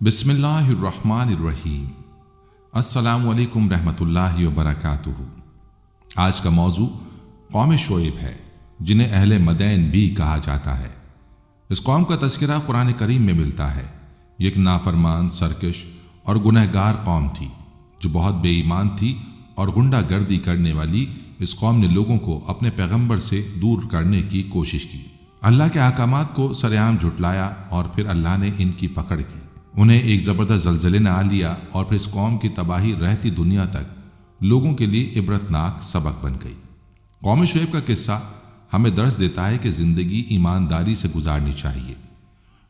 بسم اللہ الرحمن الرحیم۔ السلام علیکم رحمۃ اللہ وبرکاتہ۔ آج کا موضوع قوم شعیب ہے، جنہیں اہل مدین بھی کہا جاتا ہے۔ اس قوم کا تذکرہ قرآن کریم میں ملتا ہے۔ یہ ایک نافرمان، سرکش اور گنہگار قوم تھی جو بہت بے ایمان تھی اور غنڈہ گردی کرنے والی اس قوم نے لوگوں کو اپنے پیغمبر سے دور کرنے کی کوشش کی۔ اللہ کے احکامات کو سرعام جھٹلایا اور پھر اللہ نے ان کی پکڑ کی۔ انہیں ایک زبردست زلزلے نے آ لیا اور پھر اس قوم کی تباہی رہتی دنیا تک لوگوں کے لیے عبرتناک سبق بن گئی۔ قوم شعیب کا قصہ ہمیں درس دیتا ہے کہ زندگی ایمانداری سے گزارنی چاہیے۔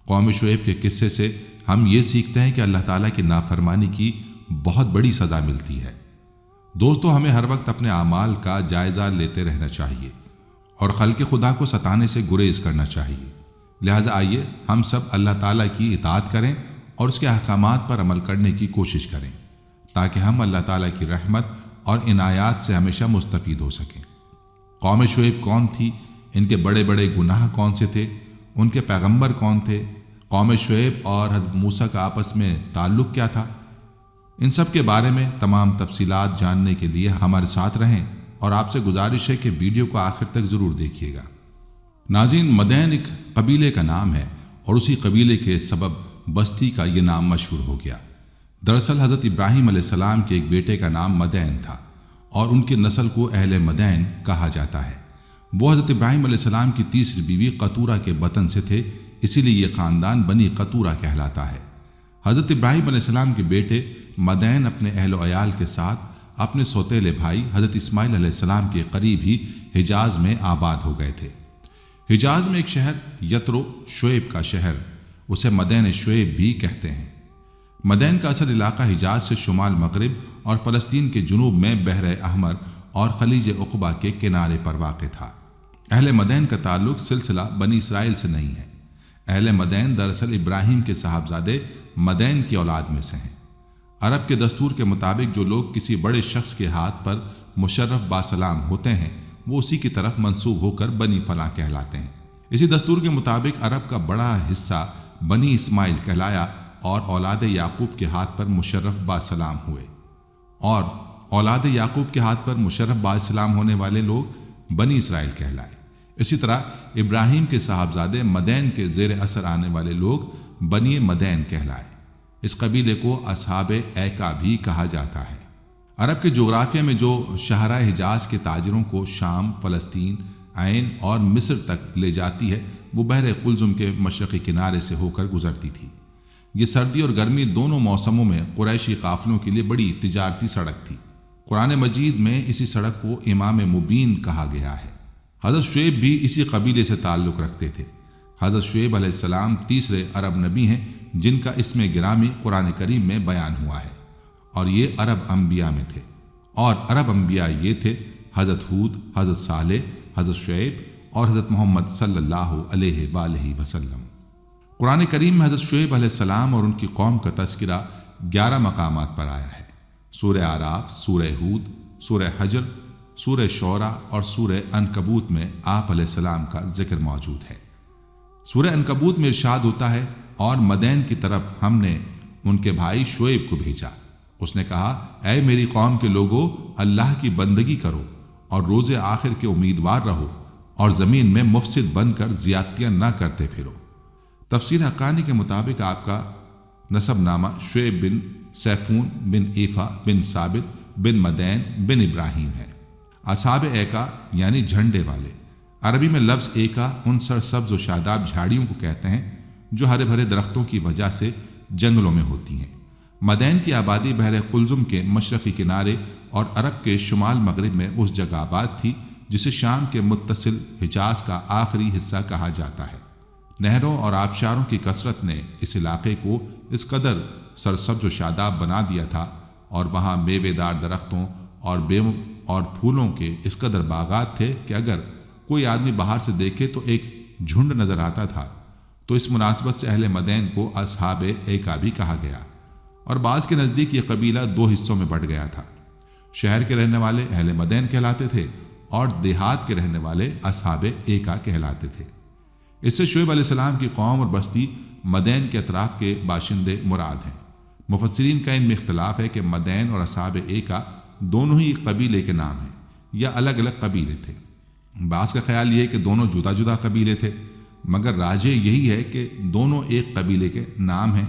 قوم شعیب کے قصے سے ہم یہ سیکھتے ہیں کہ اللہ تعالیٰ کی نافرمانی کی بہت بڑی سزا ملتی ہے۔ دوستو، ہمیں ہر وقت اپنے اعمال کا جائزہ لیتے رہنا چاہیے اور خلق خدا کو ستانے سے گریز کرنا چاہیے۔ لہٰذا آئیے ہم سب اللہ تعالیٰ کی اطاعت کریں اور اس کے احکامات پر عمل کرنے کی کوشش کریں تاکہ ہم اللہ تعالیٰ کی رحمت اور عنایات سے ہمیشہ مستفید ہو سکیں۔ قوم شعیب کون تھی؟ ان کے بڑے بڑے گناہ کون سے تھے؟ ان کے پیغمبر کون تھے؟ قوم شعیب اور حضرت موسیٰ کا آپس میں تعلق کیا تھا؟ ان سب کے بارے میں تمام تفصیلات جاننے کے لیے ہمارے ساتھ رہیں اور آپ سے گزارش ہے کہ ویڈیو کو آخر تک ضرور دیکھیے گا۔ ناظرین، مدین ایک قبیلے کا نام ہے اور اسی قبیلے کے سبب بستی کا یہ نام مشہور ہو گیا۔ دراصل حضرت ابراہیم علیہ السلام کے ایک بیٹے کا نام مدین تھا اور ان کی نسل کو اہل مدین کہا جاتا ہے۔ وہ حضرت ابراہیم علیہ السلام کی تیسری بیوی قطورہ کے بطن سے تھے، اسی لیے یہ خاندان بنی قطورہ کہلاتا ہے۔ حضرت ابراہیم علیہ السلام کے بیٹے مدین اپنے اہل و عیال کے ساتھ اپنے سوتیلے بھائی حضرت اسماعیل علیہ السلام کے قریب ہی حجاز میں آباد ہو گئے تھے۔ حجاز میں ایک شہر یترو، شعیب کا شہر، اسے مدین شعیب بھی کہتے ہیں۔ مدین کا اصل علاقہ حجاز سے شمال مغرب اور فلسطین کے جنوب میں بحر احمر اور خلیج عقبہ کے کنارے پر واقع تھا۔ اہل مدین کا تعلق سلسلہ بنی اسرائیل سے نہیں ہے۔ اہل مدین دراصل ابراہیم کے صاحبزادے مدین کی اولاد میں سے ہیں۔ عرب کے دستور کے مطابق جو لوگ کسی بڑے شخص کے ہاتھ پر مشرف باسلام ہوتے ہیں وہ اسی کی طرف منسوب ہو کر بنی فلاں کہلاتے ہیں۔ اسی دستور کے مطابق عرب کا بڑا حصہ بنی اسماعیل کہلایا اور اولاد یعقوب کے ہاتھ پر مشرف باسلام ہوئے، اور اولاد یعقوب کے ہاتھ پر مشرف باسلام ہونے والے لوگ بنی اسرائیل کہلائے۔ اسی طرح ابراہیم کے صاحبزادے مدین کے زیر اثر آنے والے لوگ بنی مدین کہلائے۔ اس قبیلے کو اصحاب ایکا بھی کہا جاتا ہے۔ عرب کے جغرافیہ میں جو شاہراہ حجاز کے تاجروں کو شام، فلسطین، عین اور مصر تک لے جاتی ہے وہ بحر قلزم کے مشرقی کنارے سے ہو کر گزرتی تھی۔ یہ سردی اور گرمی دونوں موسموں میں قریشی قافلوں کے لیے بڑی تجارتی سڑک تھی۔ قرآن مجید میں اسی سڑک کو امام مبین کہا گیا ہے۔ حضرت شعیب بھی اسی قبیلے سے تعلق رکھتے تھے۔ حضرت شعیب علیہ السلام تیسرے عرب نبی ہیں جن کا اسم گرامی قرآن کریم میں بیان ہوا ہے، اور یہ عرب انبیاء میں تھے۔ اور عرب انبیاء یہ تھے حضرت ہود، حضرت صالح، حضرت شعیب اور حضرت محمد صلی اللہ علیہ وآلہ وسلم۔ قرآن کریم میں حضرت شعیب علیہ السلام اور ان کی قوم کا تذکرہ 11 مقامات پر آیا ہے۔ سورہ اعراف، سورہ ہود، سورہ حجر، سورہ شعراء اور سورہ عنکبوت میں آپ علیہ السلام کا ذکر موجود ہے۔ سورہ عنکبوت میں ارشاد ہوتا ہے، اور مدین کی طرف ہم نے ان کے بھائی شعیب کو بھیجا۔ اس نے کہا، اے میری قوم کے لوگوں، اللہ کی بندگی کرو اور روز آخر کے امیدوار رہو اور زمین میں مفسد بن کر زیادتیاں نہ کرتے پھرو۔ تفسیر حقانی کے مطابق آپ کا نسب نامہ شعیب بن سیفون بن ایفا بن ثابت بن مدین بن ابراہیم ہے۔ اصحاب ایکا یعنی جھنڈے والے۔ عربی میں لفظ ایکا ان سرسبز و شاداب جھاڑیوں کو کہتے ہیں جو ہرے بھرے درختوں کی وجہ سے جنگلوں میں ہوتی ہیں۔ مدین کی آبادی بحر قلزم کے مشرقی کنارے اور عرب کے شمال مغرب میں اس جگہ آباد تھی جسے شام کے متصل حجاز کا آخری حصہ کہا جاتا ہے۔ نہروں اور آبشاروں کی کثرت نے اس علاقے کو اس قدر سرسبز و شاداب بنا دیا تھا، اور وہاں میوے دار درختوں اور بیلوں اور پھولوں کے اس قدر باغات تھے کہ اگر کوئی آدمی باہر سے دیکھے تو ایک جھنڈ نظر آتا تھا۔ تو اس مناسبت سے اہل مدین کو اصحاب ایکا بھی کہا گیا، اور بعض کے نزدیک یہ قبیلہ 2 حصوں میں بٹ گیا تھا۔ شہر کے رہنے والے اہل مدین کہلاتے تھے اور دیہات کے رہنے والے اصحاب ایکا کہلاتے تھے۔ اس سے شعیب علیہ السلام کی قوم اور بستی مدین کے اطراف کے باشندے مراد ہیں۔ مفسرین کا ان میں اختلاف ہے کہ مدین اور اصحاب ایکا دونوں ہی ایک قبیلے کے نام ہیں یا الگ الگ قبیلے تھے۔ بعض کا خیال یہ ہے کہ دونوں جدا جدا قبیلے تھے، مگر راجح یہی ہے کہ دونوں ایک قبیلے کے نام ہیں۔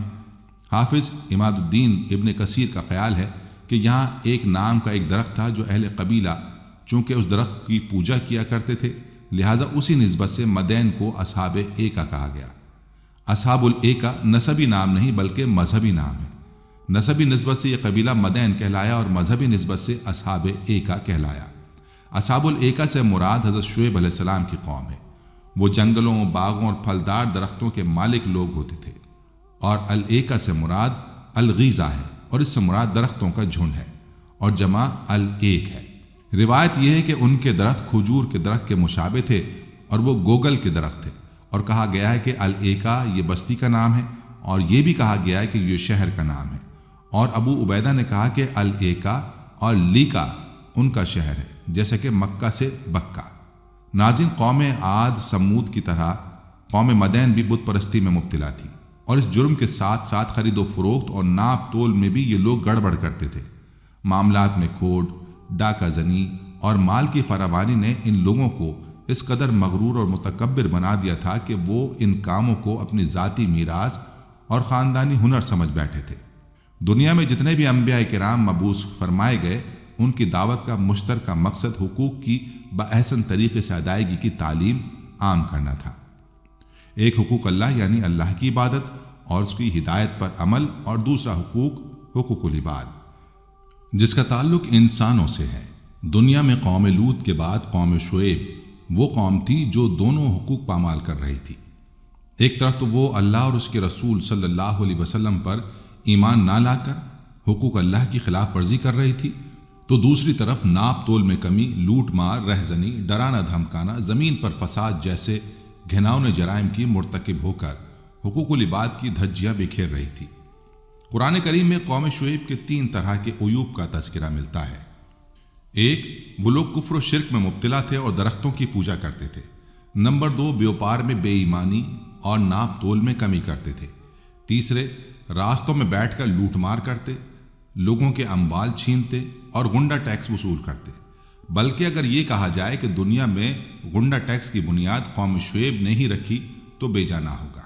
حافظ عماد الدین ابن کثیر کا خیال ہے کہ یہاں ایک نام کا ایک درخت تھا جو اہل قبیلہ چونکہ اس درخت کی پوجا کیا کرتے تھے، لہٰذا اسی نسبت سے مدین کو اصحاب ایکا کہا گیا۔ اصحاب الایکا نسبی نام نہیں بلکہ مذہبی نام ہے۔ نسبی نسبت سے یہ قبیلہ مدین کہلایا اور مذہبی نسبت سے اصحاب ایکا کہلایا۔ اصحاب الایکا سے مراد حضرت شعیب علیہ السلام کی قوم ہے۔ وہ جنگلوں، باغوں اور پھلدار درختوں کے مالک لوگ ہوتے تھے، اور الایکا سے مراد الغیزہ ہے اور اس سے مراد درختوں کا جھنڈ ہے اور جمع الایک ہے۔ روایت یہ ہے کہ ان کے درخت کھجور کے درخت کے مشابہ تھے اور وہ گوگل کے درخت تھے، اور کہا گیا ہے کہ الایکا یہ بستی کا نام ہے، اور یہ بھی کہا گیا ہے کہ یہ شہر کا نام ہے۔ اور ابو عبیدہ نے کہا کہ الایکا اور لیکا ان کا شہر ہے، جیسے کہ مکہ سے بکہ۔ ناظرین، قوم عاد سمود کی طرح قوم مدین بھی بت پرستی میں مبتلا تھی، اور اس جرم کے ساتھ ساتھ خرید و فروخت اور ناپ تول میں بھی یہ لوگ گڑبڑ کرتے تھے۔ معاملات میں کھوٹ، ڈاکہ زنی اور مال کی فراوانی نے ان لوگوں کو اس قدر مغرور اور متکبر بنا دیا تھا کہ وہ ان کاموں کو اپنی ذاتی میراث اور خاندانی ہنر سمجھ بیٹھے تھے۔ دنیا میں جتنے بھی انبیاء کرام مبعوث فرمائے گئے، ان کی دعوت کا مشترکہ مقصد حقوق کی بأحسن طریقے سے ادائیگی کی تعلیم عام کرنا تھا۔ ایک حقوق اللہ یعنی اللہ کی عبادت اور اس کی ہدایت پر عمل، اور دوسرا حقوق العباد جس کا تعلق انسانوں سے ہے۔ دنیا میں قوم لوط کے بعد قوم شعیب وہ قوم تھی جو دونوں حقوق پامال کر رہی تھی۔ ایک طرف تو وہ اللہ اور اس کے رسول صلی اللہ علیہ وسلم پر ایمان نہ لا کر حقوق اللہ کی خلاف ورزی کر رہی تھی، تو دوسری طرف ناپ تول میں کمی، لوٹ مار، رہزنی، ڈرانا دھمکانا، زمین پر فساد جیسے گھناؤنے جرائم کی مرتکب ہو کر حقوق العباد کی دھجیاں بکھیر رہی تھی۔ قرآن کریم میں قوم شعیب کے 3 طرح کے عیوب کا تذکرہ ملتا ہے۔ ایک، وہ لوگ کفر و شرک میں مبتلا تھے اور درختوں کی پوجا کرتے تھے۔ نمبر 2، بیوپار میں بے ایمانی اور ناپ تول میں کمی کرتے تھے۔ تیسرے، راستوں میں بیٹھ کر لوٹ مار کرتے، لوگوں کے اموال چھینتے اور غنڈہ ٹیکس وصول کرتے۔ بلکہ اگر یہ کہا جائے کہ دنیا میں غنڈہ ٹیکس کی بنیاد قوم شعیب نے ہی رکھی تو بے جا نہ ہوگا۔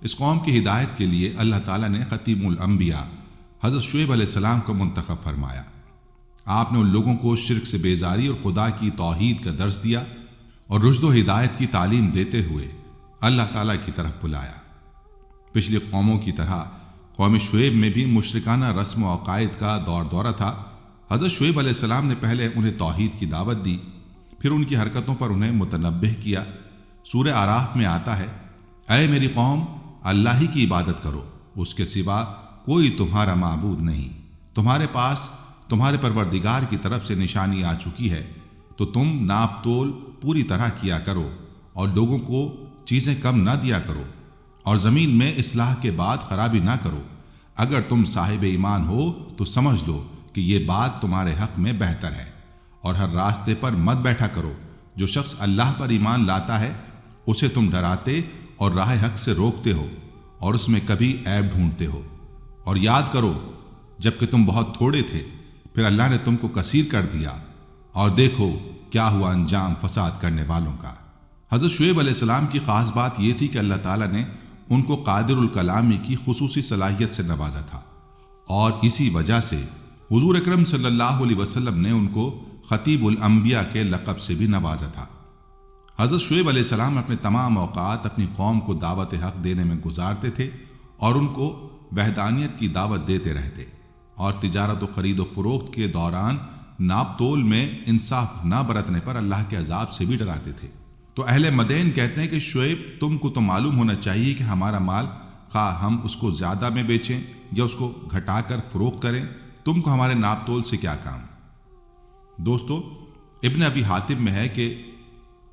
اس قوم کی ہدایت کے لیے اللہ تعالیٰ نے خاتم الانبیاء حضرت شعیب علیہ السلام کو منتخب فرمایا۔ آپ نے ان لوگوں کو شرک سے بیزاری اور خدا کی توحید کا درس دیا اور رشد و ہدایت کی تعلیم دیتے ہوئے اللہ تعالیٰ کی طرف بلایا۔ پچھلی قوموں کی طرح قوم شعیب میں بھی مشرکانہ رسم و عقائد کا دورہ تھا۔ حضرت شعیب علیہ السلام نے پہلے انہیں توحید کی دعوت دی، پھر ان کی حرکتوں پر انہیں متنبہ کیا۔ سورہ اعراف میں آتا ہے، اے میری قوم، اللہ ہی کی عبادت کرو، اس کے سوا کوئی تمہارا معبود نہیں۔ تمہارے پاس تمہارے پروردگار کی طرف سے نشانی آ چکی ہے، تو تم ناپ تول پوری طرح کیا کرو اور لوگوں کو چیزیں کم نہ دیا کرو، اور زمین میں اصلاح کے بعد خرابی نہ کرو۔ اگر تم صاحب ایمان ہو تو سمجھ لو کہ یہ بات تمہارے حق میں بہتر ہے، اور ہر راستے پر مت بیٹھا کرو۔ جو شخص اللہ پر ایمان لاتا ہے اسے تم ڈراتے اور راہ حق سے روکتے ہو، اور اس میں کبھی عیب ڈھونڈتے ہو۔ اور یاد کرو جب کہ تم بہت تھوڑے تھے، پھر اللہ نے تم کو کثیر کر دیا، اور دیکھو کیا ہوا انجام فساد کرنے والوں کا۔ حضرت شعیب علیہ السلام کی خاص بات یہ تھی کہ اللہ تعالیٰ نے ان کو قادر الکلامی کی خصوصی صلاحیت سے نوازا تھا، اور اسی وجہ سے حضور اکرم صلی اللہ علیہ وسلم نے ان کو خطیب الانبیاء کے لقب سے بھی نوازا تھا۔ حضرت شعیب علیہ السلام اپنے تمام اوقات اپنی قوم کو دعوت حق دینے میں گزارتے تھے، اور ان کو وحدانیت کی دعوت دیتے رہتے، اور تجارت و خرید و فروخت کے دوران ناپ تول میں انصاف نہ برتنے پر اللہ کے عذاب سے بھی ڈراتے تھے۔ تو اہل مدین کہتے ہیں کہ شعیب، تم کو تو معلوم ہونا چاہیے کہ ہمارا مال خواہ ہم اس کو زیادہ میں بیچیں یا اس کو گھٹا کر فروخت کریں، تم کو ہمارے ناپ تول سے کیا کام؟ دوستو، ابن ابی حاتم میں ہے کہ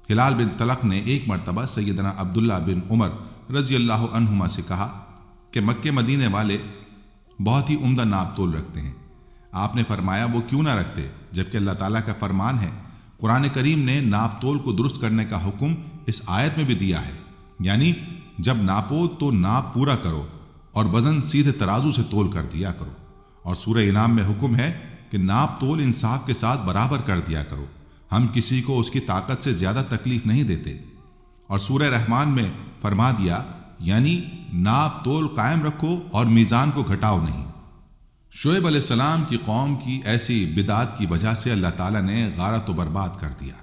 ہلال بن طلق نے ایک مرتبہ سیدنا عبداللہ بن عمر رضی اللہ عنہما سے کہا کہ مکہ مدینے والے بہت ہی عمدہ ناپ تول رکھتے ہیں۔ آپ نے فرمایا وہ کیوں نہ رکھتے، جبکہ اللہ تعالیٰ کا فرمان ہے۔ قرآن کریم نے ناپ تول کو درست کرنے کا حکم اس آیت میں بھی دیا ہے، یعنی جب ناپو تو ناپ پورا کرو اور وزن سیدھے ترازو سے تول کر دیا کرو۔ اور سورہ انعام میں حکم ہے کہ ناپ تول انصاف کے ساتھ برابر کر دیا کرو، ہم کسی کو اس کی طاقت سے زیادہ تکلیف نہیں دیتے۔ اور سورہ رحمان میں فرما دیا یعنی ناپ تول قائم رکھو اور میزان کو گھٹاؤ نہیں۔ شعیب علیہ السلام کی قوم کی ایسی بدعت کی وجہ سے اللہ تعالیٰ نے غارت و برباد کر دیا۔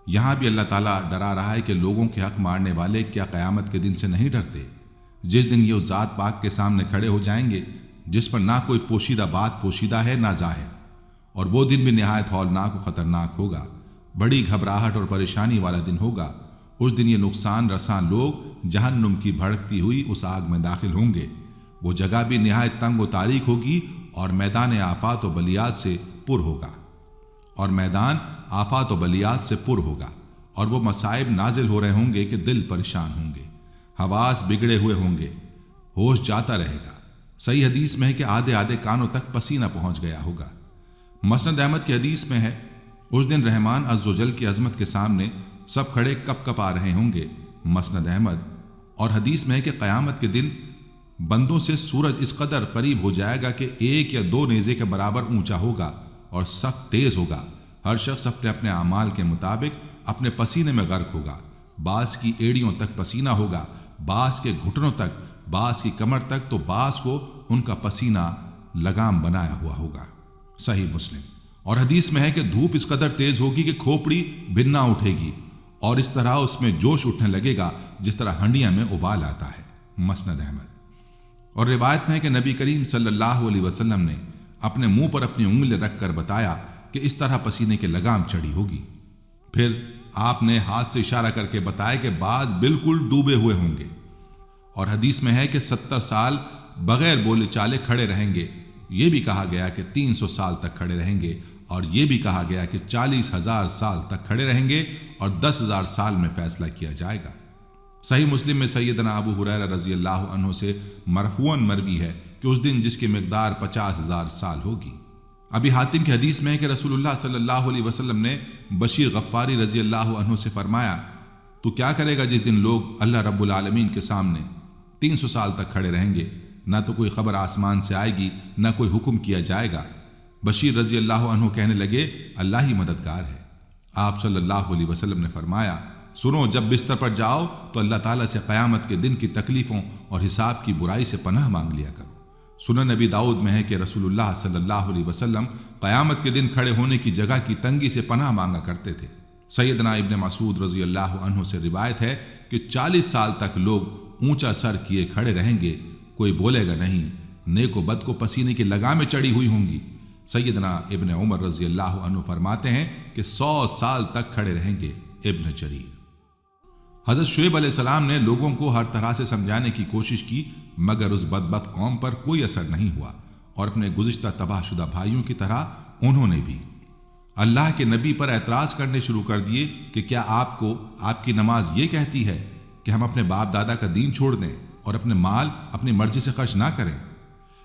یہاں بھی اللہ تعالیٰ ڈرا رہا ہے کہ لوگوں کے حق مارنے والے کیا قیامت کے دن سے نہیں ڈرتے، جس دن یہ ذات پاک کے سامنے کھڑے ہو جائیں گے جس پر نہ کوئی پوشیدہ بات پوشیدہ ہے نہ ظاہر، اور وہ دن بھی نہایت ہولناک و خطرناک ہوگا، بڑی گھبراہٹ اور پریشانی والا دن ہوگا۔ اس دن یہ نقصان رساں لوگ جہنم کی بھڑکتی ہوئی اس آگ میں داخل ہوں گے۔ وہ جگہ بھی نہایت تنگ و تاریک ہوگی اور میدان آفات و بلیات سے پر ہوگا اور وہ مصائب نازل ہو رہے ہوں گے کہ دل پریشان ہوں گے، حواس بگڑے ہوئے ہوں گے، ہوش جاتا رہے گا۔ صحیح حدیث میں ہے کہ آدھے آدھے کانوں تک پسینہ پہنچ گیا ہوگا۔ مسند احمد کی حدیث میں ہے اس دن رحمان عز و جل کی عظمت کے سامنے سب کھڑے کپ کپ آ رہے ہوں گے۔ مسند احمد۔ اور حدیث میں ہے کہ قیامت کے دن بندوں سے سورج اس قدر قریب ہو جائے گا کہ 1 یا 2 نیزے کے برابر اونچا ہوگا اور سخت تیز ہوگا۔ ہر شخص اپنے اپنے اعمال کے مطابق اپنے پسینے میں غرق ہوگا۔ بعض کی ایڑیوں تک پسینہ ہوگا، بعض کے گھٹنوں تک، بعض کی کمر تک، تو بعض کو ان کا پسینہ لگام بنایا ہوا ہوگا۔ صحیح مسلم۔ اور حدیث میں ہے کہ دھوپ اس قدر تیز ہوگی کہ کھوپڑی بھنا اٹھے گی اور اس طرح اس میں جوش اٹھنے لگے گا جس طرح ہنڈیاں میں ابال آتا ہے۔ مسند احمد۔ اور روایت میں ہے کہ نبی کریم صلی اللہ علیہ وسلم نے اپنے منہ پر اپنی انگلی رکھ کر بتایا کہ اس طرح پسینے کے لگام چڑھی ہوگی۔ پھر آپ نے ہاتھ سے اشارہ کر کے بتایا کہ بعض بالکل ڈوبے ہوئے ہوں گے۔ اور حدیث میں ہے کہ 70 سال بغیر بولے چالے کھڑے رہیں گے۔ یہ بھی کہا گیا کہ 300 سال تک کھڑے رہیں گے، اور یہ بھی کہا گیا کہ 40,000 سال تک کھڑے رہیں گے اور 10,000 سال میں فیصلہ کیا جائے گا۔ صحیح مسلم میں سیدنا ابو ہریرہ رضی اللہ عنہ سے مرفوعاً مروی ہے کہ اس دن جس کی مقدار 50,000 سال ہوگی۔ ابی حاتم کی حدیث میں ہے کہ رسول اللہ صلی اللہ علیہ وسلم نے بشیر غفاری رضی اللہ عنہ سے فرمایا تو کیا کرے گا جس دن لوگ اللہ رب العالمین کے سامنے 300 سال تک کھڑے رہیں گے، نہ تو کوئی خبر آسمان سے آئے گی نہ کوئی حکم کیا جائے گا۔ بشیر رضی اللہ عنہ کہنے لگے اللہ ہی مددگار ہے۔ آپ صلی اللہ علیہ وسلم نے فرمایا سنو، جب بستر پر جاؤ تو اللہ تعالیٰ سے قیامت کے دن کی تکلیفوں اور حساب کی برائی سے پناہ مانگ لیا کرو۔ سنن نبی داؤد میں ہے کہ رسول اللہ صلی اللہ علیہ وسلم قیامت کے دن کھڑے ہونے کی جگہ کی تنگی سے پناہ مانگا کرتے تھے۔ سیدنا ابن مسعود رضی اللہ عنہ سے روایت ہے کہ 40 سال تک لوگ اونچا سر کیے کھڑے رہیں گے، کوئی بولے گا نہیں، نیک و بد کو پسینے کی لگامیں چڑھی ہوئی ہوں گی۔ سیدنا ابن عمر رضی اللہ عنہ فرماتے ہیں کہ 100 سال تک کھڑے رہیں گے۔ ابن جریر۔ حضرت شعیب علیہ السلام نے لوگوں کو ہر طرح سے سمجھانے کی کوشش کی مگر اس بدبخت قوم پر کوئی اثر نہیں ہوا، اور اپنے گزشتہ تباہ شدہ بھائیوں کی طرح انہوں نے بھی اللہ کے نبی پر اعتراض کرنے شروع کر دیے کہ کیا آپ کو آپ کی نماز یہ کہتی ہے کہ ہم اپنے باپ دادا کا دین چھوڑ دیں اور اپنے مال اپنی مرضی سے خرچ نہ کریں؟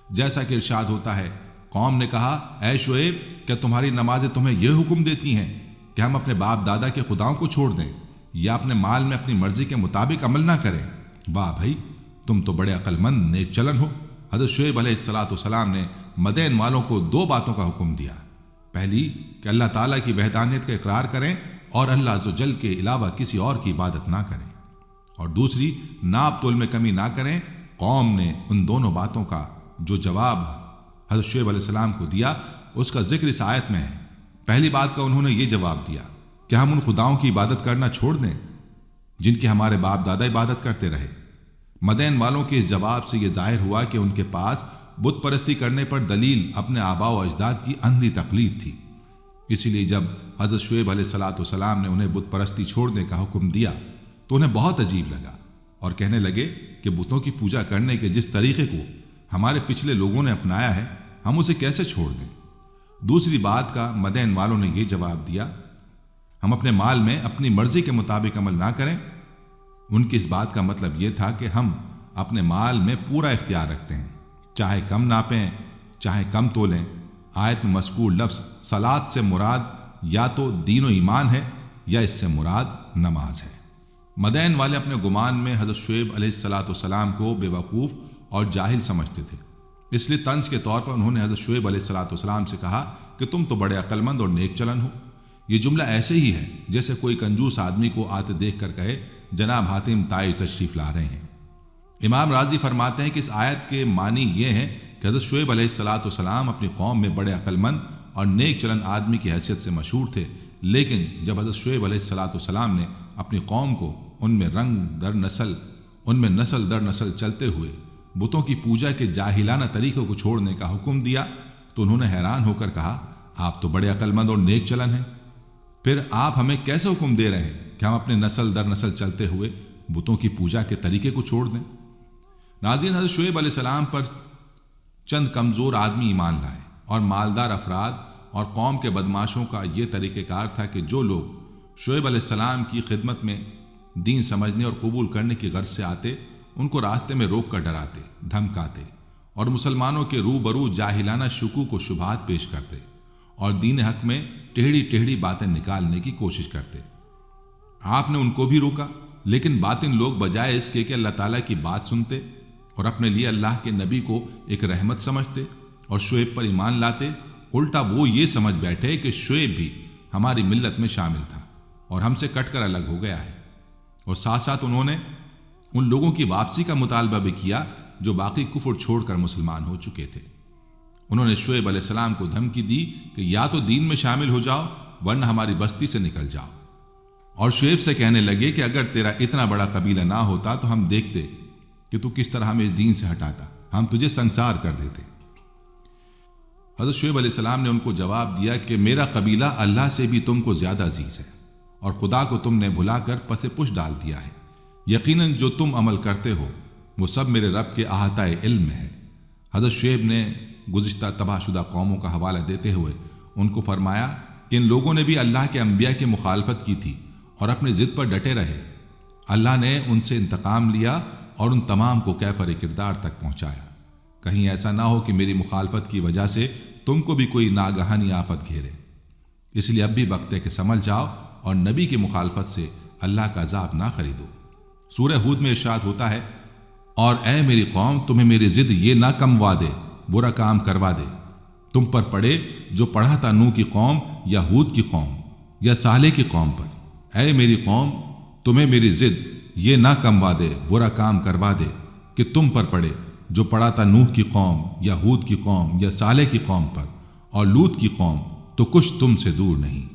جیسا کہ ارشاد ہوتا ہے قوم نے کہا اے شعیب کیا تمہاری نمازیں تمہیں یہ حکم دیتی ہیں کہ ہم اپنے باپ دادا کے خداؤں کو چھوڑ دیں یا اپنے مال میں اپنی مرضی کے مطابق عمل نہ کریں؟ واہ بھائی، تم تو بڑے عقل مند نیک چلن ہو۔ حضرت شعیب علیہ السلام نے مدین والوں کو 2 باتوں کا حکم دیا۔ پہلی کہ اللہ تعالیٰ کی وحدانیت کا اقرار کریں اور اللہ عز و جل کے علاوہ کسی اور کی عبادت نہ کریں، اور دوسری ناپ تول میں کمی نہ کریں۔ قوم نے ان دونوں باتوں کا جو جواب حضرت شعیب علیہ السلام کو دیا اس کا ذکر اس آیت میں ہے۔ پہلی بات کا انہوں نے یہ جواب دیا کہ ہم ان خداؤں کی عبادت کرنا چھوڑ دیں جن کی ہمارے باپ دادا عبادت کرتے رہے۔ مدین والوں کے اس جواب سے یہ ظاہر ہوا کہ ان کے پاس بت پرستی کرنے پر دلیل اپنے آباء و اجداد کی اندھی تقلید تھی۔ اسی لیے جب حضرت شعیب علیہ السلام نے انہیں بت پرستی چھوڑنے کا حکم دیا تو انہیں بہت عجیب لگا اور کہنے لگے کہ بتوں کی پوجا کرنے کے جس طریقے کو ہمارے پچھلے لوگوں نے اپنایا ہے ہم اسے کیسے چھوڑ دیں؟ دوسری بات کا مدین والوں نے یہ جواب دیا ہم اپنے مال میں اپنی مرضی کے مطابق عمل نہ کریں۔ ان کی اس بات کا مطلب یہ تھا کہ ہم اپنے مال میں پورا اختیار رکھتے ہیں، چاہے کم ناپیں چاہے کم تولیں۔ آیت میں مذکور لفظ صلاۃ سے مراد یا تو دین و ایمان ہے یا اس سے مراد نماز ہے۔ مدین والے اپنے گمان میں حضرت شعیب علیہ السلام کو بے وقوف اور جاہل سمجھتے تھے، اس لیے طنز کے طور پر انہوں نے حضرت شعیب علیہ السلام سے کہا کہ تم تو بڑے عقل مند اور نیک چلن ہو۔ یہ جملہ ایسے ہی ہے جیسے کوئی کنجوس آدمی کو آتے دیکھ کر کہے جناب حاتم تائی تشریف لا رہے ہیں۔ امام راضی فرماتے ہیں کہ اس آیت کے معنی یہ ہیں کہ حضرت شعیب علیہ السلام اپنی قوم میں بڑے عقل مند اور نیک چلن آدمی کی حیثیت سے مشہور تھے، لیکن جب حضرت شعیب علیہ السلام نے اپنی قوم کو ان میں نسل در نسل چلتے ہوئے بتوں کی پوجا کے جاہلانہ طریقوں کو چھوڑنے کا حکم دیا تو انہوں نے حیران ہو کر کہا آپ تو بڑے عقل مند اور نیک چلن ہیں، پھر آپ ہمیں کیسے حکم دے رہے ہیں کہ ہم اپنے نسل در نسل چلتے ہوئے بتوں کی پوجا کے طریقے کو چھوڑ دیں۔ ناظرین، حضرت شعیب علیہ السلام پر چند کمزور آدمی ایمان لائے اور مالدار افراد اور قوم کے بدماشوں کا یہ طریقہ کار تھا کہ جو لوگ شعیب علیہ السلام کی خدمت میں دین سمجھنے اور قبول کرنے کی غرض سے آتے ان کو راستے میں روک کر ڈراتے، دھمکاتے اور مسلمانوں کے روبرو جاہلانہ شکوک و شبہات پیش کرتے اور دین حق میں ٹیڑھی باتیں نکالنے کی کوشش کرتے۔ آپ نے ان کو بھی روکا، لیکن باطن لوگ بجائے اس کے کہ اللہ تعالیٰ کی بات سنتے اور اپنے لیے اللہ کے نبی کو ایک رحمت سمجھتے اور شعیب پر ایمان لاتے، الٹا وہ یہ سمجھ بیٹھے کہ شعیب بھی ہماری ملت میں شامل تھا اور ہم سے کٹ کر الگ ہو گیا ہے، اور ساتھ ساتھ انہوں نے ان لوگوں کی واپسی کا مطالبہ بھی کیا جو باقی کفر چھوڑ کر مسلمان ہو چکے تھے۔ انہوں نے شعیب علیہ السلام کو دھمکی دی کہ یا تو دین میں شامل ہو جاؤ ورنہ ہماری بستی سے نکل جاؤ، اور شعیب سے کہنے لگے کہ اگر تیرا اتنا بڑا قبیلہ نہ ہوتا تو ہم دیکھتے کہ تو کس طرح ہمیں اس دین سے ہٹاتا، ہم تجھے سنسار کر دیتے۔ حضرت شعیب علیہ السلام نے ان کو جواب دیا کہ میرا قبیلہ اللہ سے بھی تم کو زیادہ عزیز ہے اور خدا کو تم نے بھلا کر پس پش ڈال دیا ہے، یقیناً جو تم عمل کرتے ہو وہ سب میرے رب کے احاطہ علم میں ہے۔ حضرت شعیب نے گزشتہ تباہ شدہ قوموں کا حوالہ دیتے ہوئے ان کو فرمایا کہ ان لوگوں نے بھی اللہ کے انبیاء کی مخالفت کی تھی اور اپنی ضد پر ڈٹے رہے، اللہ نے ان سے انتقام لیا اور ان تمام کو کیفر کردار تک پہنچایا۔ کہیں ایسا نہ ہو کہ میری مخالفت کی وجہ سے تم کو بھی کوئی ناگہانی آفت گھیرے، اس لیے اب بھی وقت ہے کہ سمجھ جاؤ اور نبی کی مخالفت سے اللہ کا عذاب نہ خریدو۔ سورہ ہود میں ارشاد ہوتا ہے، اور اے میری قوم تمہیں میری ضد یہ نہ کموا دے، برا کام کروا دے، تم پر پڑے جو پڑھا تھا نوح کی قوم یا ہود کی قوم یا صالح کی قوم پر۔ اے میری قوم تمہیں میری ضد یہ نہ کموا دے، برا کام کروا دے کہ تم پر پڑے جو پڑھا تھا نوح کی قوم یا ہود کی قوم یا صالح کی قوم پر، اور لوط کی قوم تو کچھ تم سے دور نہیں۔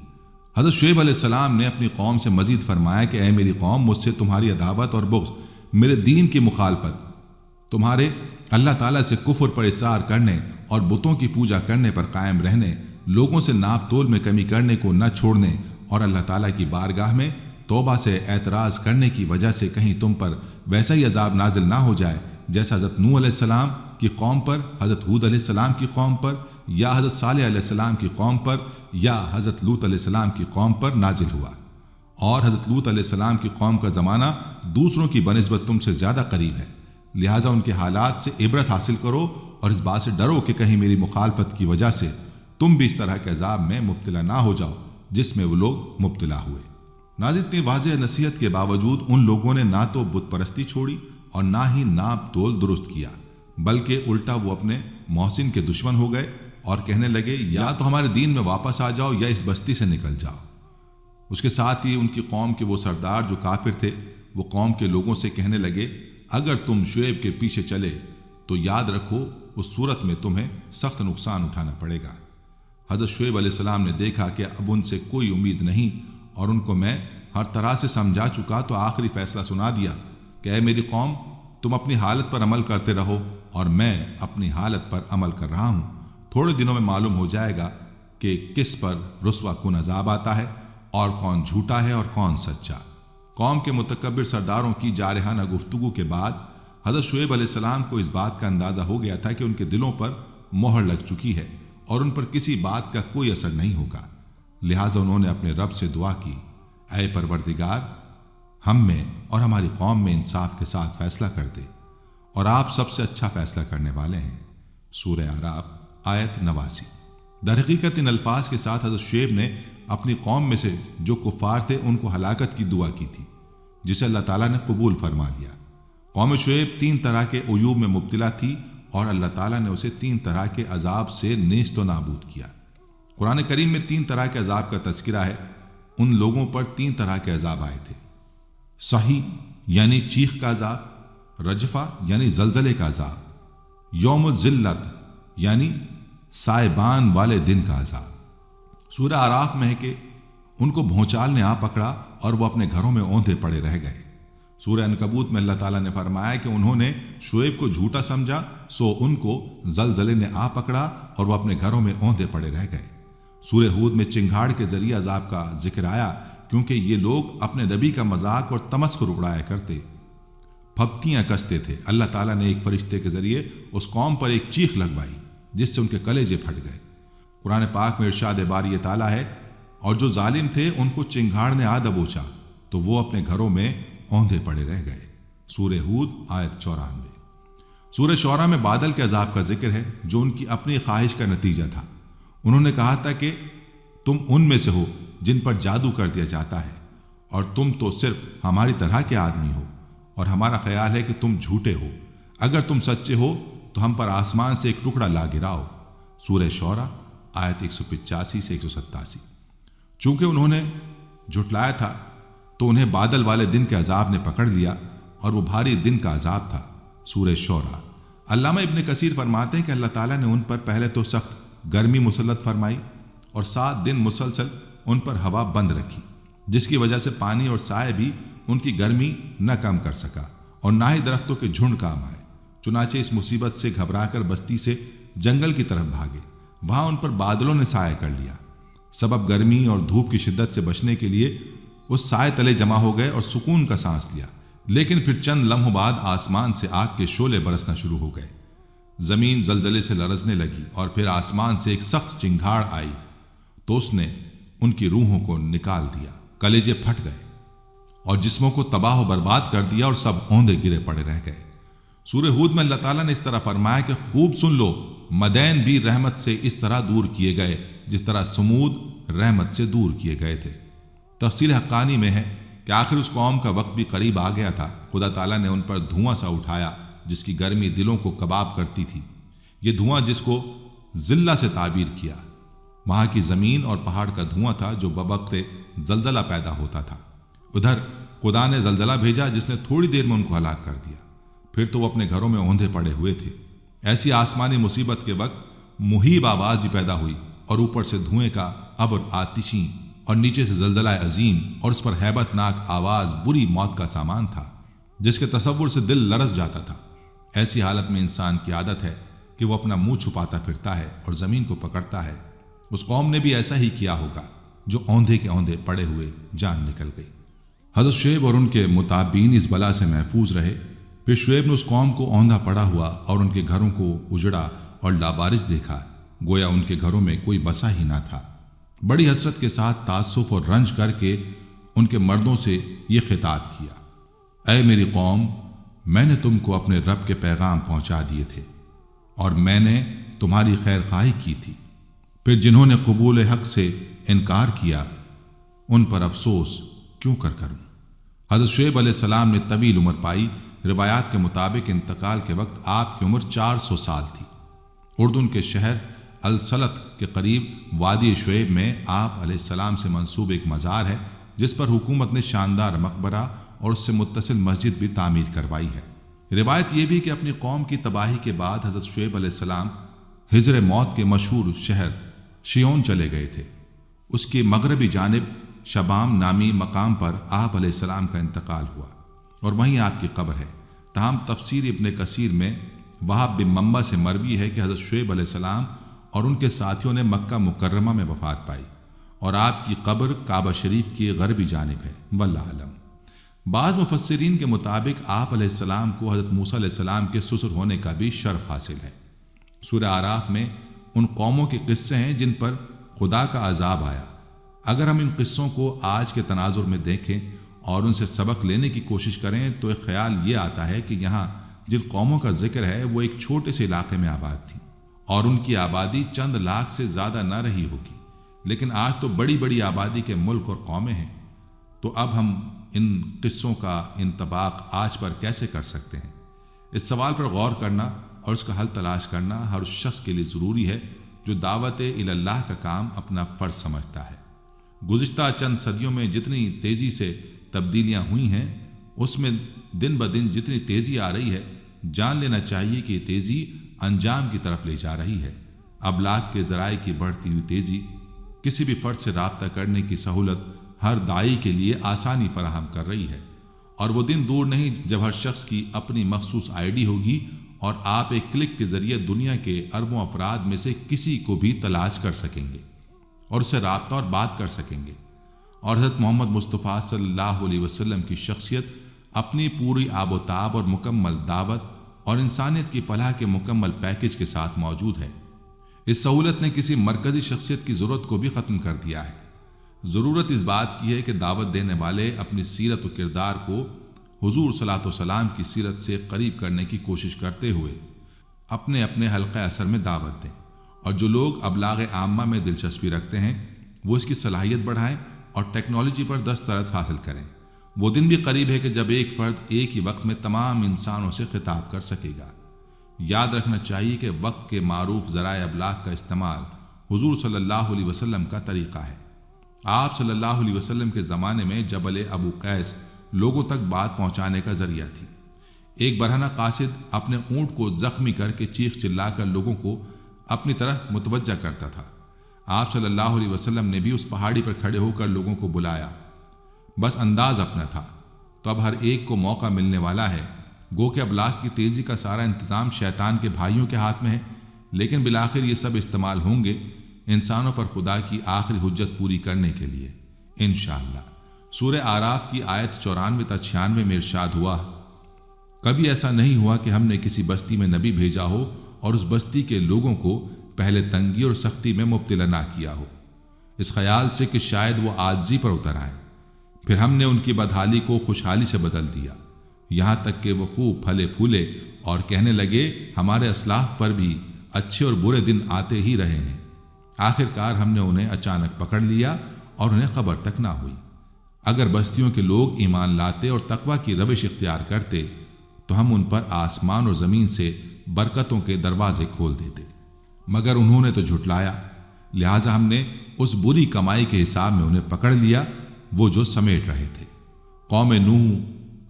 حضرت شعیب علیہ السلام نے اپنی قوم سے مزید فرمایا کہ اے میری قوم مجھ سے تمہاری عداوت اور بغض، میرے دین کی مخالفت، تمہارے اللہ تعالیٰ سے کفر پر اصرار کرنے اور بتوں کی پوجا کرنے پر قائم رہنے، لوگوں سے ناپ تول میں کمی کرنے کو نہ چھوڑنے اور اللہ تعالیٰ کی بارگاہ میں توبہ سے اعتراض کرنے کی وجہ سے کہیں تم پر ویسا ہی عذاب نازل نہ ہو جائے جیسا حضرت نوح علیہ السلام کی قوم پر، حضرت ہود علیہ السلام کی قوم پر، یا حضرت صالح علیہ السلام کی قوم پر، یا حضرت لوط علیہ السلام کی قوم پر نازل ہوا۔ اور حضرت لوط علیہ السلام کی قوم کا زمانہ دوسروں کی بنسبت تم سے زیادہ قریب ہے، لہٰذا ان کے حالات سے عبرت حاصل کرو اور اس بات سے ڈرو کہ کہیں میری مخالفت کی وجہ سے تم بھی اس طرح کے عذاب میں مبتلا نہ ہو جاؤ جس میں وہ لوگ مبتلا ہوئے۔ ناظرین، اتنی واضح نصیحت کے باوجود ان لوگوں نے نہ تو بت پرستی چھوڑی اور نہ ہی ناپ تول درست کیا، بلکہ الٹا وہ اپنے محسن کے دشمن ہو گئے اور کہنے لگے یا تو ہمارے دین میں واپس آ جاؤ یا اس بستی سے نکل جاؤ۔ اس کے ساتھ ہی ان کی قوم کے وہ سردار جو کافر تھے وہ قوم کے لوگوں سے کہنے لگے اگر تم شعیب کے پیچھے چلے تو یاد رکھو اس صورت میں تمہیں سخت نقصان اٹھانا پڑے گا۔ حضرت شعیب علیہ السلام نے دیکھا کہ اب ان سے کوئی امید نہیں اور ان کو میں ہر طرح سے سمجھا چکا تو آخری فیصلہ سنا دیا کہ اے میری قوم تم اپنی حالت پر عمل کرتے رہو اور میں اپنی حالت پر عمل کر رہا ہوں، تھوڑے دنوں میں معلوم ہو جائے گا کہ کس پر رسوا کن عذاب آتا ہے اور کون جھوٹا ہے اور کون سچا۔ قوم کے متکبر سرداروں کی جارحانہ گفتگو کے بعد حضرت شعیب علیہ السلام کو اس بات کا اندازہ ہو گیا تھا کہ ان کے دلوں پر مہر لگ چکی ہے اور ان پر کسی بات کا کوئی اثر نہیں ہوگا، لہٰذا انہوں نے اپنے رب سے دعا کی، اے پروردگار ہم میں اور ہماری قوم میں انصاف کے ساتھ فیصلہ کر دے اور آپ سب سے اچھا فیصلہ کرنے والے ہیں۔ سورہ اعراف آیت 89۔ در حقیقت ان الفاظ کے ساتھ حضرت شعیب نے اپنی قوم میں سے جو کفار تھے ان کو ہلاکت کی دعا کی تھی، جسے اللہ تعالیٰ نے قبول فرما لیا۔ قوم شعیب 3 طرح کے عیوب میں مبتلا تھی اور اللہ تعالیٰ نے اسے 3 طرح کے عذاب سے نیست و نابود کیا۔ قرآن کریم میں 3 طرح کے عذاب کا تذکرہ ہے۔ ان لوگوں پر 3 طرح کے عذاب آئے تھے: صحیح یعنی چیخ کا عذاب، رجفہ یعنی زلزلے کا عذاب، یوم الذلت یعنی سائبان والے دن کا عذاب۔ سورہ اعراف میں ہے کہ ان کو بھونچال نے آ پکڑا اور وہ اپنے گھروں میں اوندھے پڑے رہ گئے۔ سورہ عنکبوت میں اللہ تعالیٰ نے فرمایا کہ انہوں نے شعیب کو جھوٹا سمجھا، سو ان کو زلزلے نے آ پکڑا اور وہ اپنے گھروں میں اوندھے پڑے رہ گئے۔ سورہ ہود میں چنگھاڑ کے ذریعے عذاب کا ذکر آیا، کیونکہ یہ لوگ اپنے نبی کا مذاق اور تمسخر اڑایا کرتے، پھپتیاں کستے تھے۔ اللہ تعالیٰ نے ایک فرشتے کے ذریعے اس قوم پر ایک چیخ لگوائی جس سے ان کے کلیجے پھٹ گئے۔ قرآن پاک میں ارشاد باری تعالیٰ ہے، اور جو ظالم تھے ان کو چنگھاڑ نے آ دبوچا تو وہ اپنے گھروں میں اوندھے پڑے رہ گئے۔ سورہ ہود آیت 94۔ سورہ شعراء میں بادل کے عذاب کا ذکر ہے جو ان کی اپنی خواہش کا نتیجہ تھا۔ انہوں نے کہا تھا کہ تم ان میں سے ہو جن پر جادو کر دیا جاتا ہے، اور تم تو صرف ہماری طرح کے آدمی ہو، اور ہمارا خیال ہے کہ تم جھوٹے ہو۔ اگر تم سچے ہو تو ہم پر آسمان سے ایک ٹکڑا لا گراؤ۔ سورہ شعراء آیت 185 سے 187۔ چونکہ انہوں نے جھٹلایا تھا تو انہیں بادل والے دن کے عذاب نے پکڑ لیا، اور وہ بھاری دن کا عذاب تھا۔ سورہ شعراء۔ علامہ ابن کثیر فرماتے ہیں کہ اللہ تعالیٰ نے ان پر پہلے تو سخت گرمی مسلط فرمائی اور 7 دن مسلسل ان پر ہوا بند رکھی، جس کی وجہ سے پانی اور سائے بھی ان کی گرمی نہ کم کر سکا اور نہ ہی درختوں کے جھنڈ کام آئے۔ چنانچہ اس مصیبت سے گھبرا کر بستی سے جنگل کی طرف بھاگے، وہاں ان پر بادلوں نے سایہ کر لیا۔ سبب گرمی اور دھوپ کی شدت سے بچنے کے لیے اس سائے تلے جمع ہو گئے اور سکون کا سانس لیا، لیکن پھر چند لمحوں بعد آسمان سے آگ کے شعلے برسنا شروع ہو گئے، زمین زلزلے سے لرزنے لگی، اور پھر آسمان سے ایک سخت چنگھاڑ آئی تو اس نے ان کی روحوں کو نکال دیا، کلیجے پھٹ گئے اور جسموں کو تباہ و برباد کر دیا، اور سب اوندھے گرے پڑے رہ گئے۔ سورہ ہود میں اللہ تعالیٰ نے اس طرح فرمایا کہ خوب سن لو، مدین بھی رحمت سے اس طرح دور کیے گئے جس طرح سمود رحمت سے دور کیے گئے تھے۔ تفسیر حقانی میں ہے کہ آخر اس قوم کا وقت بھی قریب آ گیا تھا، خدا تعالیٰ نے ان پر دھواں سا اٹھایا جس کی گرمی دلوں کو کباب کرتی تھی۔ یہ دھواں جس کو ذلہ سے تعبیر کیا، وہاں کی زمین اور پہاڑ کا دھواں تھا جو بوقت زلزلہ پیدا ہوتا تھا۔ ادھر خدا نے زلزلہ بھیجا جس نے تھوڑی دیر میں ان کو ہلاک کر دیا، پھر تو وہ اپنے گھروں میں اوندھے پڑے ہوئے تھے۔ ایسی آسمانی مصیبت کے وقت مہیب آواز بھی پیدا ہوئی، اور اوپر سے دھوئیں کا ابر آتشی، اور نیچے سے زلزلہ عظیم، اور اس پر ہیبت ناک آواز بری موت کا سامان تھا جس کے تصور سے دل لرز جاتا تھا۔ ایسی حالت میں انسان کی عادت ہے کہ وہ اپنا منہ چھپاتا پھرتا ہے اور زمین کو پکڑتا ہے۔ اس قوم نے بھی ایسا ہی کیا ہوگا جو اوندھے کے اوندھے پڑے ہوئے جان نکل گئی۔ حضرت شعیب اور ان کے متابعین اس بلا سے محفوظ رہے۔ پھر شعیب نے اس قوم کو اوندھا پڑا ہوا اور ان کے گھروں کو اجڑا اور لابارش دیکھا، گویا ان کے گھروں میں کوئی بسا ہی نہ تھا۔ بڑی حسرت کے ساتھ تاسف اور رنج کر کے ان کے مردوں سے یہ خطاب کیا: اے میری قوم، میں نے تم کو اپنے رب کے پیغام پہنچا دیے تھے اور میں نے تمہاری خیر خواہی کی تھی، پھر جنہوں نے قبول حق سے انکار کیا ان پر افسوس کیوں کروں۔ حضرت شعیب علیہ السلام نے طویل عمر پائی۔ روایات کے مطابق انتقال کے وقت آپ کی عمر 400 سال تھی۔ اردن کے شہر السلط کے قریب وادی شعیب میں آپ علیہ السلام سے منسوب ایک مزار ہے جس پر حکومت نے شاندار مقبرہ اور اس سے متصل مسجد بھی تعمیر کروائی ہے۔ روایت یہ بھی کہ اپنی قوم کی تباہی کے بعد حضرت شعیب علیہ السلام ہجر موت کے مشہور شہر شیون چلے گئے تھے۔ اس کی مغربی جانب شبام نامی مقام پر آپ علیہ السلام کا انتقال ہوا اور وہیں آپ کی قبر ہے۔ تاہم تفسیر ابن کثیر میں وہاب بن منبع سے مروی ہے کہ حضرت شعیب علیہ السلام اور ان کے ساتھیوں نے مکہ مکرمہ میں وفات پائی اور آپ کی قبر کعبہ شریف کی غربی جانب ہے، واللہ اعلم۔ بعض مفسرین کے مطابق آپ علیہ السلام کو حضرت موسیٰ علیہ السلام کے سسر ہونے کا بھی شرف حاصل ہے۔ سورہ اعراف میں ان قوموں کے قصے ہیں جن پر خدا کا عذاب آیا۔ اگر ہم ان قصوں کو آج کے تناظر میں دیکھیں اور ان سے سبق لینے کی کوشش کریں تو ایک خیال یہ آتا ہے کہ یہاں جن قوموں کا ذکر ہے وہ ایک چھوٹے سے علاقے میں آباد تھیں اور ان کی آبادی چند لاکھ سے زیادہ نہ رہی ہوگی، لیکن آج تو بڑی بڑی آبادی کے ملک اور قومیں ہیں۔ تو اب ہم ان قصوں کا انطباق آج پر کیسے کر سکتے ہیں؟ اس سوال پر غور کرنا اور اس کا حل تلاش کرنا ہر اس شخص کے لیے ضروری ہے جو دعوت اللہ کا کام اپنا فرض سمجھتا ہے۔ گزشتہ چند صدیوں میں جتنی تیزی سے تبدیلیاں ہوئی ہیں، اس میں دن بدن جتنی تیزی آ رہی ہے، جان لینا چاہیے کہ یہ تیزی انجام کی طرف لے جا رہی ہے۔ ابلاغ کے ذرائع کی بڑھتی ہوئی تیزی کسی بھی فرد سے رابطہ کرنے کی سہولت ہر داعی کے لیے آسانی فراہم کر رہی ہے، اور وہ دن دور نہیں جب ہر شخص کی اپنی مخصوص آئی ڈی ہوگی اور آپ ایک کلک کے ذریعے دنیا کے اربوں افراد میں سے کسی کو بھی تلاش کر سکیں گے اور اس سے رابطہ اور بات کر سکیں گے۔ اور حضرت محمد مصطفیٰ صلی اللہ علیہ وسلم کی شخصیت اپنی پوری آب و تاب اور مکمل دعوت اور انسانیت کی فلاح کے مکمل پیکج کے ساتھ موجود ہے۔ اس سہولت نے کسی مرکزی شخصیت کی ضرورت کو بھی ختم کر دیا ہے۔ ضرورت اس بات کی ہے کہ دعوت دینے والے اپنی سیرت و کردار کو حضور صلی اللہ علیہ وسلم کی سیرت سے قریب کرنے کی کوشش کرتے ہوئے اپنے اپنے حلقہ اثر میں دعوت دیں، اور جو لوگ ابلاغ عامہ میں دلچسپی رکھتے ہیں وہ اس کی صلاحیت بڑھائیں اور ٹیکنالوجی پر دسترس حاصل کریں۔ وہ دن بھی قریب ہے کہ جب ایک فرد ایک ہی وقت میں تمام انسانوں سے خطاب کر سکے گا۔ یاد رکھنا چاہیے کہ وقت کے معروف ذرائع ابلاغ کا استعمال حضور صلی اللہ علیہ وسلم کا طریقہ ہے۔ آپ صلی اللہ علیہ وسلم کے زمانے میں جبل ابو قیس لوگوں تک بات پہنچانے کا ذریعہ تھی۔ ایک برہنہ قاصد اپنے اونٹ کو زخمی کر کے چیخ چلا کر لوگوں کو اپنی طرف متوجہ کرتا تھا۔ آپ صلی اللہ علیہ وسلم نے بھی اس پہاڑی پر کھڑے ہو کر لوگوں کو بلایا، بس انداز اپنا تھا۔ تو اب ہر ایک کو موقع ملنے والا ہے۔ گو کہ ابلاغ کی تیزی کا سارا انتظام شیطان کے بھائیوں کے ہاتھ میں ہے، لیکن بالآخر یہ سب استعمال ہوں گے انسانوں پر خدا کی آخری حجت پوری کرنے کے لیے انشاءاللہ۔ سورہ اعراف کی آیت 94 تا 96 میں ارشاد ہوا، کبھی ایسا نہیں ہوا کہ ہم نے کسی بستی میں نبی بھیجا ہو اور اس بستی کے لوگوں کو پہلے تنگی اور سختی میں مبتلا نہ کیا ہو، اس خیال سے کہ شاید وہ عاجزی پر اتر آئیں۔ پھر ہم نے ان کی بدحالی کو خوشحالی سے بدل دیا، یہاں تک کہ وہ خوب پھلے پھولے اور کہنے لگے ہمارے اسلاف پر بھی اچھے اور برے دن آتے ہی رہے ہیں۔ آخر کار ہم نے انہیں اچانک پکڑ لیا اور انہیں خبر تک نہ ہوئی۔ اگر بستیوں کے لوگ ایمان لاتے اور تقوی کی روش اختیار کرتے تو ہم ان پر آسمان اور زمین سے برکتوں کے دروازے کھول دیتے، مگر انہوں نے تو جھٹلایا، لہٰذا ہم نے اس بری کمائی کے حساب میں انہیں پکڑ لیا وہ جو سمیٹ رہے تھے۔ قوم نوح،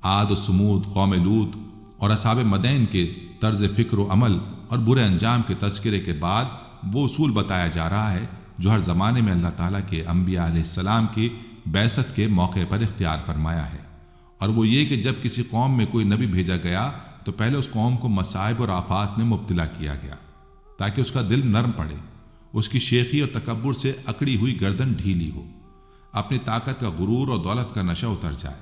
عاد و سمود، قوم لوط اور اصحاب مدین کے طرز فکر و عمل اور برے انجام کے تذکرے کے بعد وہ اصول بتایا جا رہا ہے جو ہر زمانے میں اللہ تعالیٰ کے انبیاء علیہ السلام کی بعثت کے موقع پر اختیار فرمایا ہے، اور وہ یہ کہ جب کسی قوم میں کوئی نبی بھیجا گیا تو پہلے اس قوم کو مصائب اور آفات میں مبتلا کیا گیا تاکہ اس کا دل نرم پڑے، اس کی شیخی اور تکبر سے اکڑی ہوئی گردن ڈھیلی ہو، اپنی طاقت کا غرور اور دولت کا نشہ اتر جائے،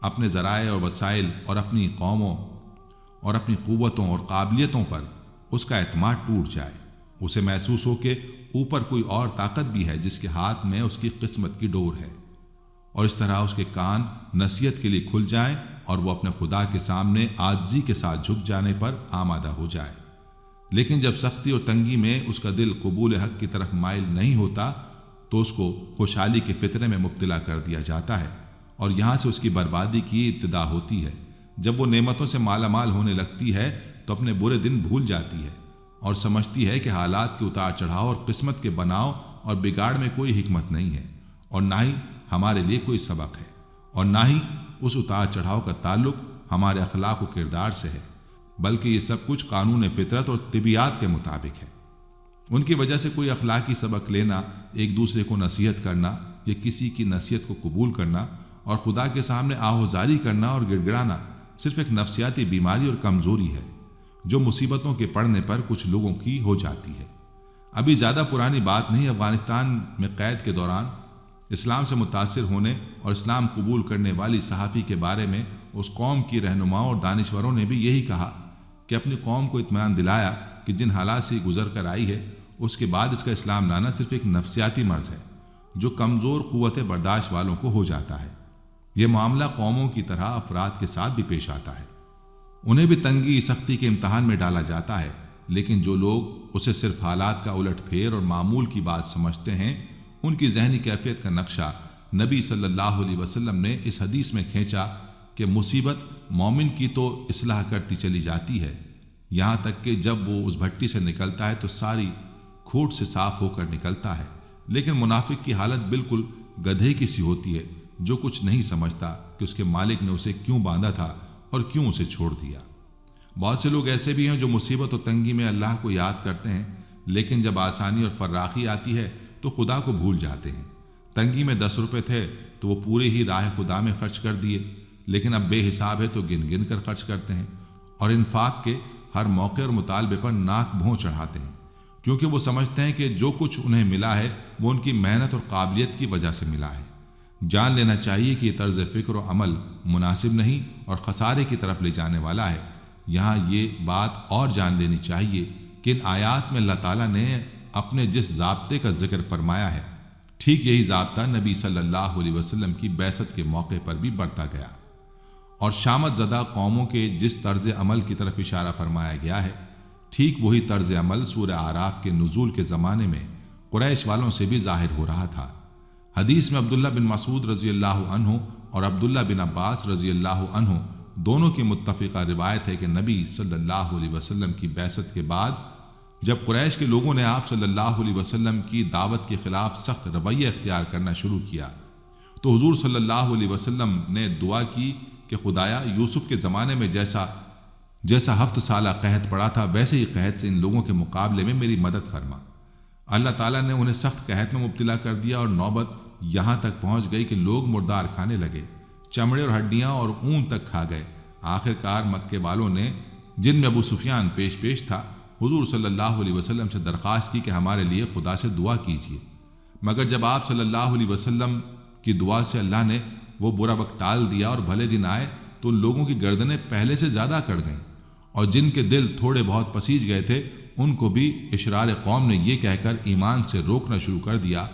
اپنے ذرائع اور وسائل اور اپنی قوموں اور اپنی قوتوں اور قابلیتوں پر اس کا اعتماد ٹوٹ جائے، اسے محسوس ہو کہ اوپر کوئی اور طاقت بھی ہے جس کے ہاتھ میں اس کی قسمت کی ڈور ہے، اور اس طرح اس کے کان نصیحت کے لیے کھل جائیں اور وہ اپنے خدا کے سامنے عاجزی کے ساتھ جھک جانے پر آمادہ ہو جائے۔ لیکن جب سختی اور تنگی میں اس کا دل قبول حق کی طرف مائل نہیں ہوتا تو اس کو خوشحالی کے فطرے میں مبتلا کر دیا جاتا ہے، اور یہاں سے اس کی بربادی کی ابتدا ہوتی ہے۔ جب وہ نعمتوں سے مالا مال ہونے لگتی ہے تو اپنے برے دن بھول جاتی ہے اور سمجھتی ہے کہ حالات کے اتار چڑھاؤ اور قسمت کے بناؤ اور بگاڑ میں کوئی حکمت نہیں ہے، اور نہ ہی ہمارے لیے کوئی سبق ہے، اور نہ ہی اس اتار چڑھاؤ کا تعلق ہمارے اخلاق و کردار سے ہے، بلکہ یہ سب کچھ قانون فطرت اور طبیعت کے مطابق ہے۔ ان کی وجہ سے کوئی اخلاقی سبق لینا، ایک دوسرے کو نصیحت کرنا یا کسی کی نصیحت کو قبول کرنا اور خدا کے سامنے آہوزاری کرنا اور گڑ گڑانا صرف ایک نفسیاتی بیماری اور کمزوری ہے جو مصیبتوں کے پڑنے پر کچھ لوگوں کی ہو جاتی ہے۔ ابھی زیادہ پرانی بات نہیں، افغانستان میں قید کے دوران اسلام سے متاثر ہونے اور اسلام قبول کرنے والی صحافی کے بارے میں اس قوم کی رہنماؤں اور دانشوروں نے بھی یہی کہا کہ اپنی قوم کو اطمینان دلایا کہ جن حالات سے گزر کر آئی ہے اس کے بعد اس کا اسلام لانا صرف ایک نفسیاتی مرض ہے جو کمزور قوت برداشت والوں کو ہو جاتا ہے۔ یہ معاملہ قوموں کی طرح افراد کے ساتھ بھی پیش آتا ہے، انہیں بھی تنگی سختی کے امتحان میں ڈالا جاتا ہے، لیکن جو لوگ اسے صرف حالات کا الٹ پھیر اور معمول کی بات سمجھتے ہیں ان کی ذہنی کیفیت کا نقشہ نبی صلی اللہ علیہ وسلم نے اس حدیث میں کھینچا کہ مصیبت مومن کی تو اصلاح کرتی چلی جاتی ہے، یہاں تک کہ جب وہ اس بھٹی سے نکلتا ہے تو ساری کھوٹ سے صاف ہو کر نکلتا ہے، لیکن منافق کی حالت بالکل گدھے کی سی ہوتی ہے جو کچھ نہیں سمجھتا کہ اس کے مالک نے اسے کیوں باندھا تھا اور کیوں اسے چھوڑ دیا۔ بہت سے لوگ ایسے بھی ہیں جو مصیبت و تنگی میں اللہ کو یاد کرتے ہیں، لیکن جب آسانی اور فراخی آتی ہے تو خدا کو بھول جاتے ہیں۔ تنگی میں 10 روپے تھے تو وہ پورے ہی راہ خدا میں خرچ کر دیے، لیکن اب بے حساب ہے تو گن گن کر خرچ کرتے ہیں، اور انفاق کے ہر موقع اور مطالبے پر ناک بھوں چڑھاتے ہیں، کیونکہ وہ سمجھتے ہیں کہ جو کچھ انہیں ملا ہے وہ ان کی محنت اور قابلیت کی وجہ سے ملا ہے۔ جان لینا چاہیے کہ یہ طرز فکر و عمل مناسب نہیں اور خسارے کی طرف لے جانے والا ہے۔ یہاں یہ بات اور جان لینی چاہیے کہ ان آیات میں اللہ تعالیٰ نے اپنے جس ضابطے کا ذکر فرمایا ہے، ٹھیک یہی ضابطہ نبی صلی اللہ علیہ وسلم کی بعثت کے موقع پر بھی بڑھتا گیا، اور شامت زدہ قوموں کے جس طرز عمل کی طرف اشارہ فرمایا گیا ہے، ٹھیک وہی طرز عمل سورہ اعراف کے نزول کے زمانے میں قریش والوں سے بھی ظاہر ہو رہا تھا۔ حدیث میں عبداللہ بن مسعود رضی اللہ عنہ اور عبداللہ بن عباس رضی اللہ عنہ دونوں کی متفقہ روایت ہے کہ نبی صلی اللہ علیہ وسلم کی بعثت کے بعد جب قریش کے لوگوں نے آپ صلی اللہ علیہ وسلم کی دعوت کے خلاف سخت رویہ اختیار کرنا شروع کیا تو حضور صلی اللہ علیہ وسلم نے دعا کی کہ خدایا یوسف کے زمانے میں جیسا 7 سالہ قحط پڑا تھا ویسے ہی قحط سے ان لوگوں کے مقابلے میں میری مدد فرما۔ اللہ تعالیٰ نے انہیں سخت قحط میں مبتلا کر دیا اور نوبت یہاں تک پہنچ گئی کہ لوگ مردار کھانے لگے، چمڑے اور ہڈیاں اور اون تک کھا گئے۔ آخر کار مکے والوں نے، جن میں ابو سفیان پیش تھا، حضور صلی اللہ علیہ وسلم سے درخواست کی کہ ہمارے لیے خدا سے دعا کیجیے، مگر جب آپ صلی اللہ علیہ وسلم کی دعا سے اللہ نے وہ برا وقت ٹال دیا اور بھلے دن آئے تو لوگوں کی گردنیں پہلے سے زیادہ کڑ گئیں، اور جن کے دل تھوڑے بہت پسیج گئے تھے ان کو بھی اشرار قوم نے یہ کہہ کر ایمان سے روکنا شروع کر دیا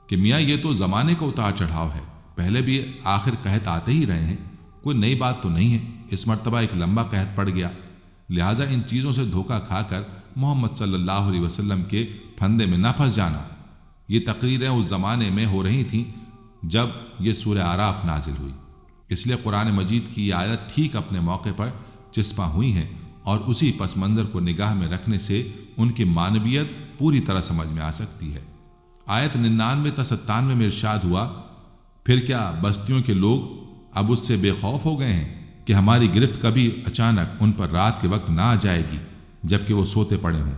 کہ میاں یہ تو زمانے کا اتار چڑھاؤ ہے، پہلے بھی آخر قحط آتے ہی رہے ہیں، کوئی نئی بات تو نہیں ہے، اس مرتبہ ایک لمبا قحط پڑ گیا، لہٰذا ان چیزوں سے دھوکہ کھا کر محمد صلی اللہ علیہ وسلم کے پھندے میں نہ پھنس جانا۔ یہ تقریریں اس زمانے میں ہو رہی تھیں جب یہ سورہ اعراف نازل ہوئی، اس لیے قرآن مجید کی یہ آیت ٹھیک اپنے موقع پر چسپاں ہوئی ہیں، اور اسی پس منظر کو نگاہ میں رکھنے سے ان کی معنویت پوری طرح سمجھ میں آ سکتی ہے۔ آیت 99 تا 97 میں ارشاد ہوا، پھر کیا بستیوں کے لوگ اب اس سے بے خوف ہو گئے ہیں کہ ہماری گرفت کبھی اچانک ان پر رات کے وقت نہ آ جائے گی جبکہ وہ سوتے پڑے ہوں،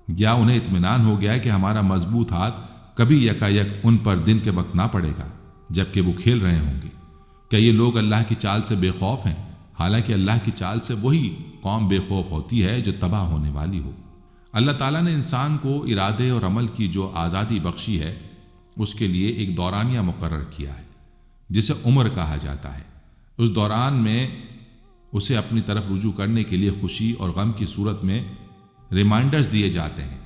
یا انہیں اطمینان ہو گیا کہ ہمارا مضبوط ہاتھ کبھی یکایک ان پر دن کے وقت نہ پڑے گا جبکہ وہ کھیل رہے ہوں گے۔ کیا یہ لوگ اللہ کی چال سے بے خوف ہیں؟ حالانکہ اللہ کی چال سے وہی قوم بے خوف ہوتی ہے جو تباہ ہونے والی ہو۔ اللہ تعالیٰ نے انسان کو ارادے اور عمل کی جو آزادی بخشی ہے اس کے لیے ایک دورانیہ مقرر کیا ہے جسے عمر کہا جاتا ہے۔ اس دوران میں اسے اپنی طرف رجوع کرنے کے لیے خوشی اور غم کی صورت میں ریمائنڈرز دیے جاتے ہیں،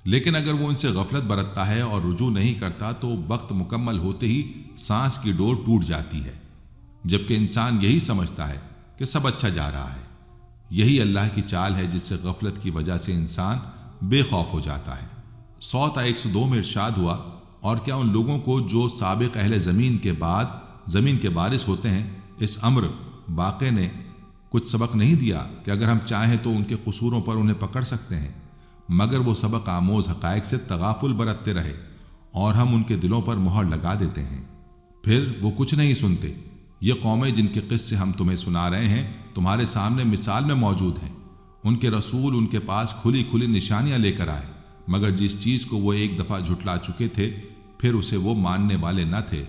لیکن اگر وہ ان سے غفلت برتتا ہے اور رجوع نہیں کرتا تو وقت مکمل ہوتے ہی سانس کی ڈور ٹوٹ جاتی ہے، جبکہ انسان یہی سمجھتا ہے کہ سب اچھا جا رہا ہے۔ یہی اللہ کی چال ہے جس سے غفلت کی وجہ سے انسان بے خوف ہو جاتا ہے۔ 100 تا 102 میں ارشاد ہوا، اور کیا ان لوگوں کو جو سابق اہل زمین کے بعد زمین کے وارث ہوتے ہیں اس امر واقع نے کچھ سبق نہیں دیا کہ اگر ہم چاہیں تو ان کے قصوروں پر انہیں پکڑ سکتے ہیں، مگر وہ سبق آموز حقائق سے تغافل برتتے رہے اور ہم ان کے دلوں پر مہر لگا دیتے ہیں، پھر وہ کچھ نہیں سنتے۔ یہ قومیں جن کے قصے ہم تمہیں سنا رہے ہیں تمہارے سامنے مثال میں موجود ہیں، ان کے رسول ان کے پاس کھلی کھلی نشانیاں لے کر آئے، مگر جس چیز کو وہ ایک دفعہ جھٹلا چکے تھے پھر اسے وہ ماننے والے نہ تھے۔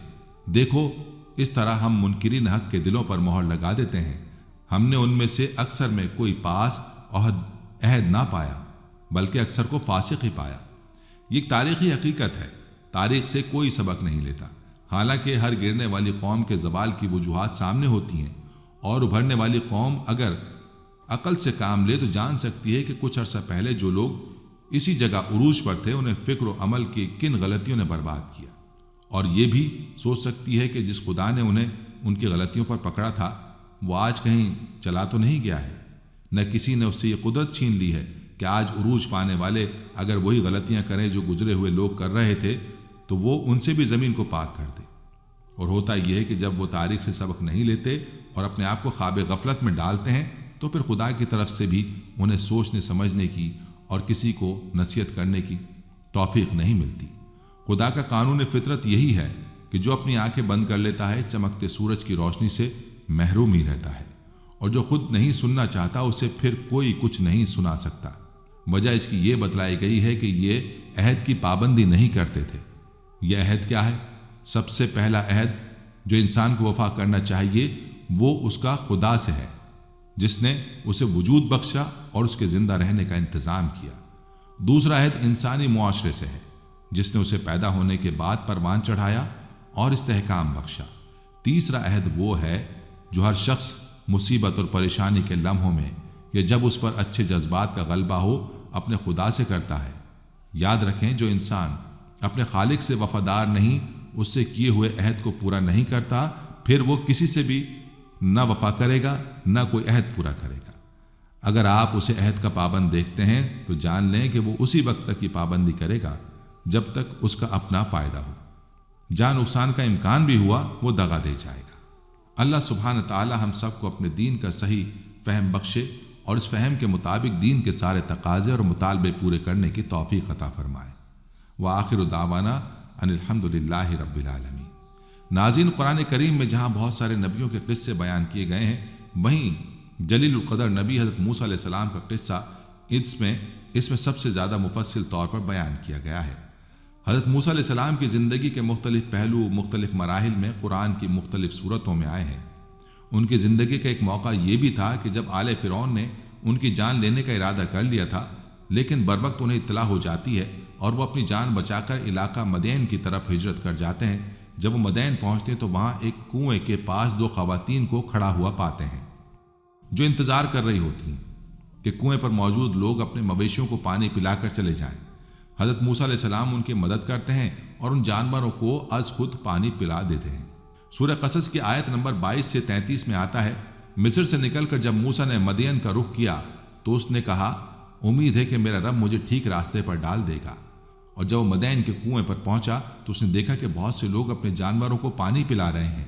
دیکھو اس طرح ہم منکرین حق کے دلوں پر مہر لگا دیتے ہیں، ہم نے ان میں سے اکثر میں کوئی پاس عہد نہ پایا بلکہ اکثر کو فاسق ہی پایا۔ یہ ایک تاریخی حقیقت ہے، تاریخ سے کوئی سبق نہیں لیتا۔ حالانکہ ہر گرنے والی قوم کے زوال کی وجوہات سامنے ہوتی ہیں، اور ابھرنے والی قوم اگر عقل سے کام لے تو جان سکتی ہے کہ کچھ عرصہ پہلے جو لوگ اسی جگہ عروج پر تھے انہیں فکر و عمل کی کن غلطیوں نے برباد کیا، اور یہ بھی سوچ سکتی ہے کہ جس خدا نے انہیں ان کی غلطیوں پر پکڑا تھا وہ آج کہیں چلا تو نہیں گیا ہے، نہ کسی نے اس سے یہ قدرت چھین لی ہے کہ آج عروج پانے والے اگر وہی غلطیاں کریں جو گزرے ہوئے لوگ کر رہے تھے تو وہ ان سے بھی زمین کو پاک کر دے۔ اور ہوتا یہ ہے کہ جب وہ تاریخ سے سبق نہیں لیتے اور اپنے آپ کو خواب غفلت میں ڈالتے ہیں تو پھر خدا کی طرف سے بھی انہیں سوچنے سمجھنے کی اور کسی کو نصیحت کرنے کی توفیق نہیں ملتی۔ خدا کا قانون فطرت یہی ہے کہ جو اپنی آنکھیں بند کر لیتا ہے چمکتے سورج کی روشنی سے محروم ہی رہتا ہے، اور جو خود نہیں سننا چاہتا اسے پھر کوئی کچھ نہیں سنا سکتا۔ وجہ اس کی یہ بتلائی گئی ہے کہ یہ عہد کی پابندی نہیں کرتے تھے۔ یہ عہد کیا ہے؟ سب سے پہلا عہد جو انسان کو وفا کرنا چاہیے وہ اس کا خدا سے ہے، جس نے اسے وجود بخشا اور اس کے زندہ رہنے کا انتظام کیا۔ دوسرا عہد انسانی معاشرے سے ہے، جس نے اسے پیدا ہونے کے بعد پروان چڑھایا اور استحکام بخشا۔ تیسرا عہد وہ ہے جو ہر شخص مصیبت اور پریشانی کے لمحوں میں یا جب اس پر اچھے جذبات کا غلبہ ہو اپنے خدا سے کرتا ہے۔ یاد رکھیں، جو انسان اپنے خالق سے وفادار نہیں، اس سے کیے ہوئے عہد کو پورا نہیں کرتا، پھر وہ کسی سے بھی نہ وفا کرے گا نہ کوئی عہد پورا کرے گا۔ اگر آپ اسے عہد کا پابند دیکھتے ہیں تو جان لیں کہ وہ اسی وقت تک کی پابندی کرے گا جب تک اس کا اپنا فائدہ ہو۔ جہاں نقصان کا امکان بھی ہوا وہ دغا دے جائے گا۔ اللہ سبحانہ تعالی ہم سب کو اپنے دین کا صحیح فہم بخشے اور اس فہم کے مطابق دین کے سارے تقاضے اور مطالبے پورے کرنے کی توفیق عطا فرمائے۔ وآخر دعوانا ان الحمد للہ رب العالمین۔ ناظرین، قرآن کریم میں جہاں بہت سارے نبیوں کے قصے بیان کیے گئے ہیں، وہیں جلیل القدر نبی حضرت موسیٰ علیہ السلام کا قصہ اس میں سب سے زیادہ مفصل طور پر بیان کیا گیا ہے۔ حضرت موسیٰ علیہ السلام کی زندگی کے مختلف پہلو مختلف مراحل میں قرآن کی مختلف صورتوں میں آئے ہیں۔ ان کی زندگی کا ایک موقع یہ بھی تھا کہ جب آل فرعون نے ان کی جان لینے کا ارادہ کر لیا تھا، لیکن بروقت انہیں اطلاع ہو جاتی ہے اور وہ اپنی جان بچا کر علاقہ مدین کی طرف ہجرت کر جاتے ہیں۔ جب وہ مدین پہنچتے ہیں تو وہاں ایک کنویں کے پاس دو خواتین کو کھڑا ہوا پاتے ہیں جو انتظار کر رہی ہوتی ہیں کہ کنویں پر موجود لوگ اپنے مویشیوں کو پانی پلا کر چلے جائیں۔ حضرت موسیٰ علیہ السلام ان کی مدد کرتے ہیں اور ان جانوروں کو از خود پانی پلا دیتے ہیں۔ سورہ قصص کی آیت نمبر 22 سے 33 میں آتا ہے، مصر سے نکل کر جب موسیٰ نے مدین کا رخ کیا تو اس نے کہا، امید ہے کہ میرا رب مجھے ٹھیک راستے پر ڈال دے گا۔ اور جب وہ مدین کے کنویں پر پہنچا تو اس نے دیکھا کہ بہت سے لوگ اپنے جانوروں کو پانی پلا رہے ہیں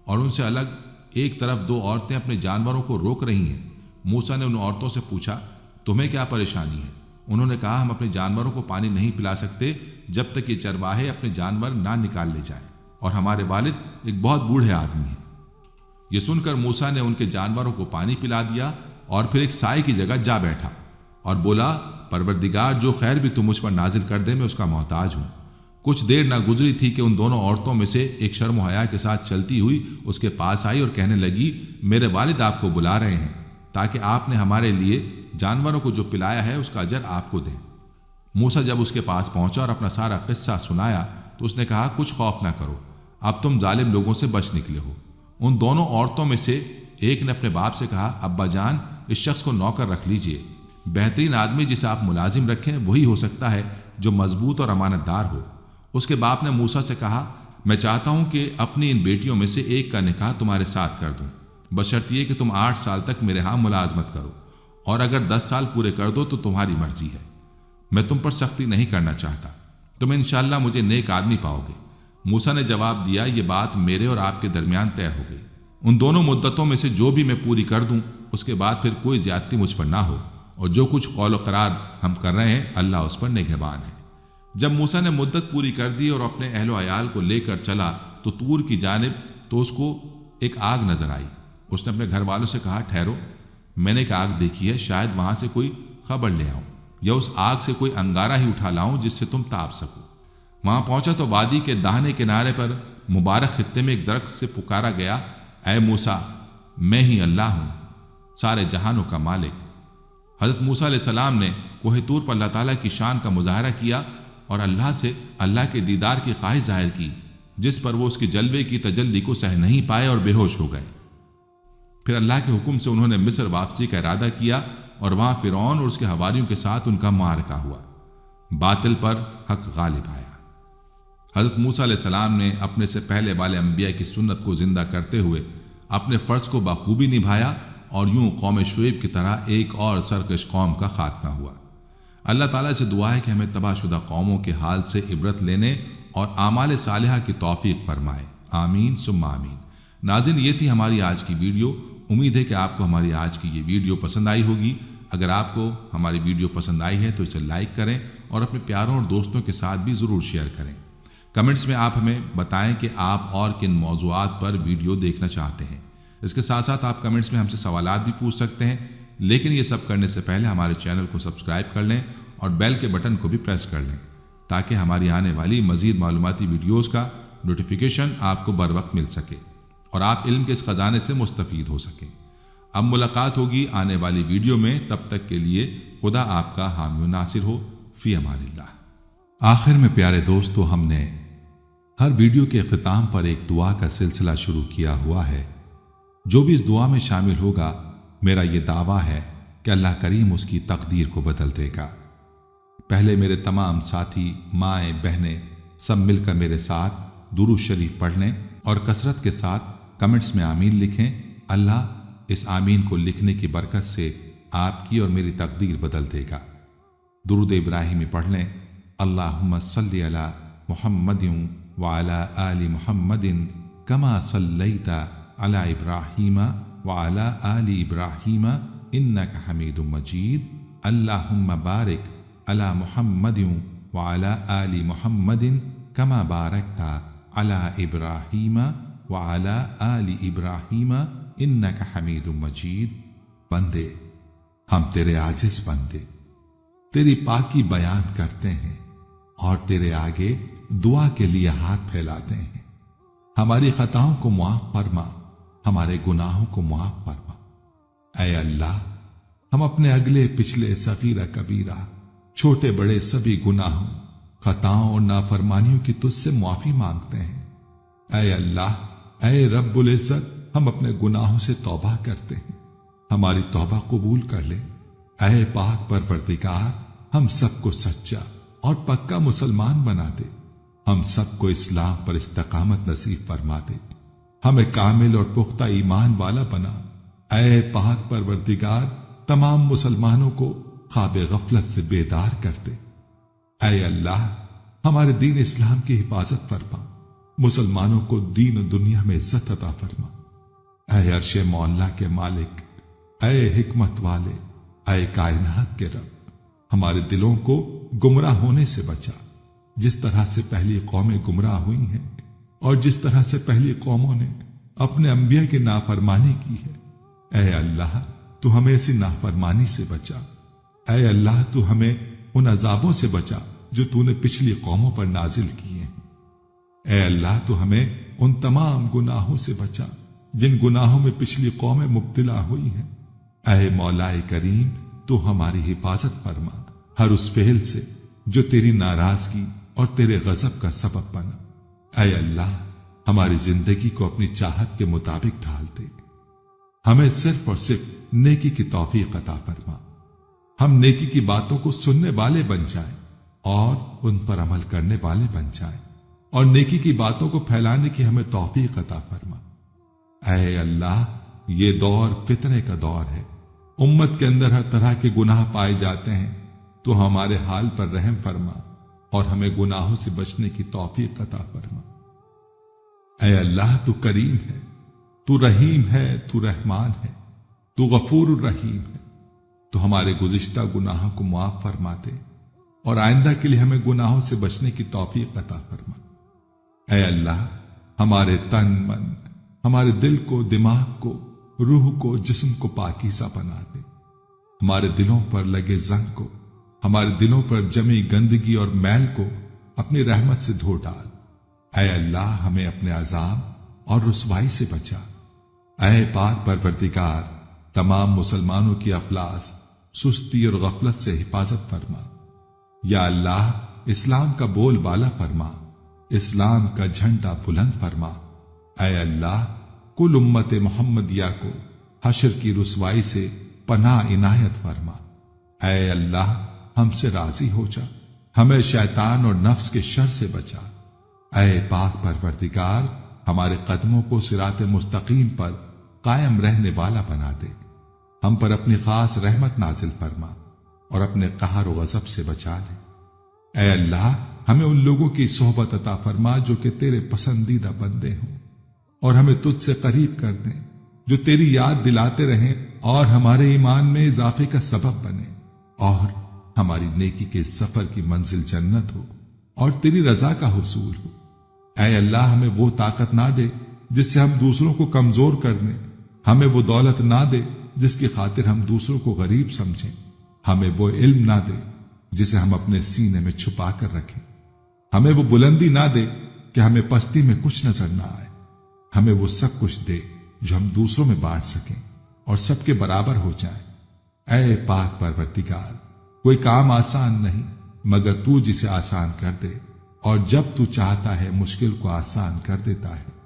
اور ان سے الگ ایک طرف دو عورتیں اپنے جانوروں کو روک رہی ہیں۔ موسیٰ نے ان عورتوں سے پوچھا، تمہیں کیا پریشانی ہے؟ انہوں نے کہا، ہم اپنے جانوروں کو پانی نہیں پلا سکتے جب تک یہ چرواہے اپنے جانور نہ نکال لے جائیں، اور ہمارے والد ایک بہت بوڑھے آدمی ہیں۔ یہ سن کر موسیٰ نے ان کے جانوروں کو پانی پلا دیا اور پھر ایک سائے کی جگہ جا بیٹھا اور بولا، پروردگار جو خیر بھی تم مجھ پر نازل کر دے، میں اس کا محتاج ہوں۔ کچھ دیر نہ گزری تھی کہ ان دونوں عورتوں میں سے ایک شرم و حیا کے ساتھ چلتی ہوئی اس کے پاس آئی اور کہنے لگی، میرے والد آپ کو بلا رہے ہیں تاکہ آپ نے ہمارے لیے جانوروں کو جو پلایا ہے اس کا اجر آپ کو دیں۔ موسیٰ جب اس کے پاس پہنچا اور اپنا سارا قصہ سنایا تو اس نے کہا، کچھ خوف نہ کرو، اب تم ظالم لوگوں سے بچ نکلے ہو۔ ان دونوں عورتوں میں سے ایک نے اپنے باپ سے کہا، ابا جان، اس شخص کو نوکر رکھ لیجئے۔ بہترین آدمی جسے آپ ملازم رکھیں وہی ہو سکتا ہے جو مضبوط اور امانت دار ہو۔ اس کے باپ نے موسیٰ سے کہا، میں چاہتا ہوں کہ اپنی ان بیٹیوں میں سے ایک کا نکاح تمہارے ساتھ کر دوں، بشرط یہ کہ تم 8 سال تک میرے ہاں ملازمت کرو، اور اگر 10 سال پورے کر دو تو تمہاری مرضی ہے، میں تم پر سختی نہیں کرنا چاہتا، تم انشاءاللہ مجھے نیک آدمی پاؤ گے۔ موسیٰ نے جواب دیا، یہ بات میرے اور آپ کے درمیان طے ہو گئی، ان دونوں مدتوں میں سے جو بھی میں پوری کر دوں اس کے بعد پھر کوئی زیادتی مجھ پر نہ ہو، اور جو کچھ قول و قرار ہم کر رہے ہیں اللہ اس پر نگہبان ہے۔ جب موسیٰ نے مدت پوری کر دی اور اپنے اہل و عیال کو لے کر چلا تو طور کی جانب تو اس کو ایک آگ نظر آئی۔ اس نے اپنے گھر والوں سے کہا، ٹھہرو، میں نے ایک آگ دیکھی ہے، شاید وہاں سے کوئی خبر لے آؤں یا اس آگ سے کوئی انگارہ ہی اٹھا لاؤں جس سے تم تاپ سکو۔ وہاں پہنچا تو وادی کے داہنے کنارے پر مبارک خطے میں ایک درخت سے پکارا گیا، اے موسیٰ، میں ہی اللہ ہوں، سارے جہانوں کا مالک۔ حضرت موسیٰ علیہ السلام نے کوہ طور پر اللہ تعالیٰ کی شان کا مظاہرہ کیا اور اللہ سے اللہ کے دیدار کی خواہش ظاہر کی، جس پر وہ اس کے جلوے کی تجلی کو سہ نہیں پائے اور بے ہوش ہو گئے۔ پھر اللہ کے حکم سے انہوں نے مصر واپسی کا ارادہ کیا اور وہاں فرعون اور اس کے حواریوں کے ساتھ ان کا معرکہ ہوا، باطل پر حق غالب آیا۔ حضرت موسیٰ علیہ السلام نے اپنے سے پہلے والے انبیاء کی سنت کو زندہ کرتے ہوئے اپنے فرض کو بخوبی نبھایا، اور یوں قوم شعیب کی طرح ایک اور سرکش قوم کا خاتمہ ہوا۔ اللہ تعالیٰ سے دعا ہے کہ ہمیں تباہ شدہ قوموں کے حال سے عبرت لینے اور اعمال صالحہ کی توفیق فرمائے۔ آمین ثم آمین۔ ناظرین، یہ تھی ہماری آج کی ویڈیو۔ امید ہے کہ آپ کو ہماری آج کی یہ ویڈیو پسند آئی ہوگی۔ اگر آپ کو ہماری ویڈیو پسند آئی ہے تو اسے لائک کریں اور اپنے پیاروں اور دوستوں کے ساتھ بھی ضرور شیئر کریں۔ کمنٹس میں آپ ہمیں بتائیں کہ آپ اور کن موضوعات پر ویڈیو دیکھنا چاہتے ہیں۔ اس کے ساتھ ساتھ آپ کمنٹس میں ہم سے سوالات بھی پوچھ سکتے ہیں، لیکن یہ سب کرنے سے پہلے ہمارے چینل کو سبسکرائب کر لیں اور بیل کے بٹن کو بھی پریس کر لیں تاکہ ہماری آنے والی مزید معلوماتی ویڈیوز کا نوٹیفیکیشن آپ کو بر وقت مل سکے اور آپ علم کے اس خزانے سے مستفید ہو سکیں۔ اب ملاقات ہوگی آنے والی ویڈیو میں، تب تک کے لیے خدا آپ کا حامی و ناصر ہو۔ فی امان اللہ۔ آخر میں پیارے دوستو، ہم نے ہر ویڈیو کے اختتام پر ایک دعا کا سلسلہ شروع کیا ہوا ہے۔ جو بھی اس دعا میں شامل ہوگا، میرا یہ دعویٰ ہے کہ اللہ کریم اس کی تقدیر کو بدل دے گا۔ پہلے میرے تمام ساتھی، مائیں، بہنیں سب مل کر میرے ساتھ درود شریف پڑھ لیں اور کثرت کے ساتھ کمنٹس میں آمین لکھیں۔ اللہ اس آمین کو لکھنے کی برکت سے آپ کی اور میری تقدیر بدل دے گا۔ درود ابراہیمی پڑھ لیں۔ اللہم صلی علی محمد وعلی آل محمد کما صلیت علی ابراہیم وعلی آل ابراہیم انک حمید مجید۔ اللہم بارک علی محمد وعلی آل محمد کما بارکت علی ابراہیم وعلی آل ابراہیم انک حمید مجید۔ بندے، ہم تیرے عاجز بندے تیری پاکی بیان کرتے ہیں اور تیرے آگے دعا کے لیے ہاتھ پھیلاتے ہیں۔ ہماری خطاؤں کو معاف فرما، ہمارے گناہوں کو معاف فرما۔ اے اللہ، ہم اپنے اگلے پچھلے صغیرہ کبیرہ، چھوٹے بڑے سبھی گناہوں، خطاؤں اور نافرمانیوں کی تجھ سے معافی مانگتے ہیں۔ اے اللہ، اے رب العزت، ہم اپنے گناہوں سے توبہ کرتے ہیں، ہماری توبہ قبول کر لے۔ اے پاک پروردگار، ہم سب کو سچا اور پکا مسلمان بنا دے، ہم سب کو اسلام پر استقامت نصیب فرما دے، ہمیں کامل اور پختہ ایمان والا بنا۔ اے پاک پروردگار، تمام مسلمانوں کو خواب غفلت سے بیدار کر دے۔ اے اللہ، ہمارے دین اسلام کی حفاظت فرما، مسلمانوں کو دین و دنیا میں عزت عطا فرما۔ اے عرش مولا کے مالک، اے حکمت والے، اے کائنات کے رب، ہمارے دلوں کو گمراہ ہونے سے بچا، جس طرح سے پہلی قومیں گمراہ ہوئی ہیں اور جس طرح سے پہلی قوموں نے اپنے انبیاء کی نافرمانی کی ہے۔ اے اللہ، تو ہمیں ایسی نافرمانی سے بچا۔ اے اللہ، تو ہمیں ان عذابوں سے بچا جو تو نے پچھلی قوموں پر نازل کیے ہیں۔ اے اللہ، تو ہمیں ان تمام گناہوں سے بچا جن گناہوں میں پچھلی قومیں مبتلا ہوئی ہیں۔ اے مولا کریم، تو ہماری حفاظت فرما ہر اس فعل سے جو تیری ناراضگی اور تیرے غضب کا سبب بنا۔ اے اللہ، ہماری زندگی کو اپنی چاہت کے مطابق ڈھال دے، ہمیں صرف اور صرف نیکی کی توفیق عطا فرما۔ ہم نیکی کی باتوں کو سننے والے بن جائیں اور ان پر عمل کرنے والے بن جائیں، اور نیکی کی باتوں کو پھیلانے کی ہمیں توفیق عطا فرما۔ اے اللہ، یہ دور فتنے کا دور ہے، امت کے اندر ہر طرح کے گناہ پائے جاتے ہیں، تو ہمارے حال پر رحم فرما اور ہمیں گناہوں سے بچنے کی توفیق عطا فرما۔ اے اللہ، تو کریم ہے، تو رحیم ہے، تو رحمان ہے، تو غفور الرحیم ہے، تو ہمارے گزشتہ گناہوں کو معاف فرما دے اور آئندہ کے لیے ہمیں گناہوں سے بچنے کی توفیق عطا فرما۔ اے اللہ، ہمارے تن من، ہمارے دل کو، دماغ کو، روح کو، جسم کو پاکیزہ بنا دے، ہمارے دلوں پر لگے زنگ کو، ہمارے دلوں پر جمی گندگی اور میل کو اپنی رحمت سے دھو ڈال۔ اے اللہ، ہمیں اپنے عذاب اور رسوائی سے بچا۔ اے پاک پروردگار، تمام مسلمانوں کی افلاس، سستی اور غفلت سے حفاظت فرما۔ یا اللہ، اسلام کا بول بالا فرما، اسلام کا جھنڈا بلند فرما۔ اے اللہ، کل امت محمدیہ کو حشر کی رسوائی سے پناہ عنایت فرما۔ اے اللہ، ہم سے راضی ہو جا، ہمیں شیطان اور نفس کے شر سے بچا۔ اے پاک پروردگار، ہمارے قدموں کو صراط مستقیم پر قائم رہنے والا بنا دے، ہم پر اپنی خاص رحمت نازل فرما اور اپنے قہر و غضب سے بچا لے۔ اے اللہ، ہمیں ان لوگوں کی صحبت عطا فرما جو کہ تیرے پسندیدہ بندے ہوں، اور ہمیں تجھ سے قریب کر دیں، جو تیری یاد دلاتے رہیں اور ہمارے ایمان میں اضافے کا سبب بنے، اور ہماری نیکی کے سفر کی منزل جنت ہو اور تیری رضا کا حصول ہو۔ اے اللہ، ہمیں وہ طاقت نہ دے جس سے ہم دوسروں کو کمزور کر دیں، ہمیں وہ دولت نہ دے جس کی خاطر ہم دوسروں کو غریب سمجھیں، ہمیں وہ علم نہ دے جسے ہم اپنے سینے میں چھپا کر رکھیں، ہمیں وہ بلندی نہ دے کہ ہمیں پستی میں کچھ نظر نہ آئے، ہمیں وہ سب کچھ دے جو ہم دوسروں میں بانٹ سکیں اور سب کے برابر ہو جائیں۔ اے پاک پروردگار، کوئی کام آسان نہیں مگر تو جسے آسان کر دے، اور جب تو چاہتا ہے مشکل کو آسان کر دیتا ہے۔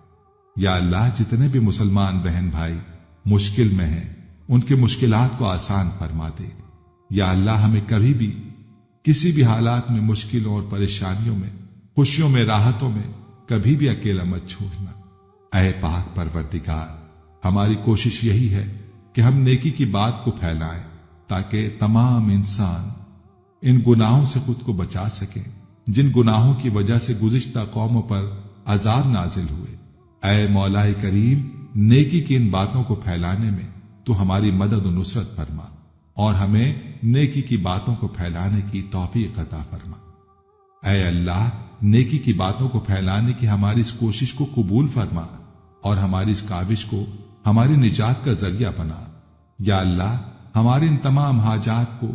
یا اللہ، جتنے بھی مسلمان بہن بھائی مشکل میں ہیں ان کی مشکلات کو آسان فرما دے۔ یا اللہ، ہمیں کبھی بھی کسی بھی حالات میں مشکلوں اور پریشانیوں میں، خوشیوں میں، راحتوں میں کبھی بھی اکیلا مت چھوڑنا۔ اے پاک پروردگار، ہماری کوشش یہی ہے کہ ہم نیکی کی بات کو پھیلائیں تاکہ تمام انسان ان گناہوں سے خود کو بچا سکیں جن گناہوں کی وجہ سے گزشتہ قوموں پر عذاب نازل ہوئے۔ اے مولا کریم، نیکی کی ان باتوں کو پھیلانے میں تو ہماری مدد و نصرت فرما، اور ہمیں نیکی کی باتوں کو پھیلانے کی توفیق عطا فرما۔ اے اللہ، نیکی کی باتوں کو پھیلانے کی ہماری اس کوشش کو قبول فرما اور ہماری اس کاوش کو ہماری نجات کا ذریعہ بنا۔ یا اللہ، ہماری ان تمام حاجات کو،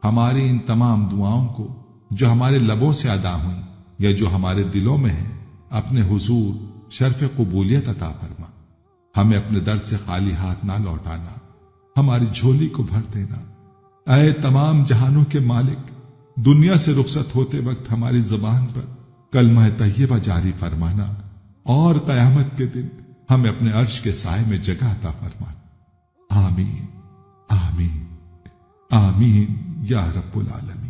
ہماری ان تمام دعاؤں کو جو ہمارے لبوں سے ادا ہوئیں یا جو ہمارے دلوں میں ہیں، اپنے حضور شرف قبولیت عطا فرما۔ ہمیں اپنے در سے خالی ہاتھ نہ لوٹانا، ہماری جھولی کو بھر دینا۔ اے تمام جہانوں کے مالک، دنیا سے رخصت ہوتے وقت ہماری زبان پر کلمہ طیبہ جاری فرمانا، اور قیامت کے دن ہمیں اپنے عرش کے سائے میں جگہ عطا فرمانا۔ آمین آمین آمین یا رب العالمین۔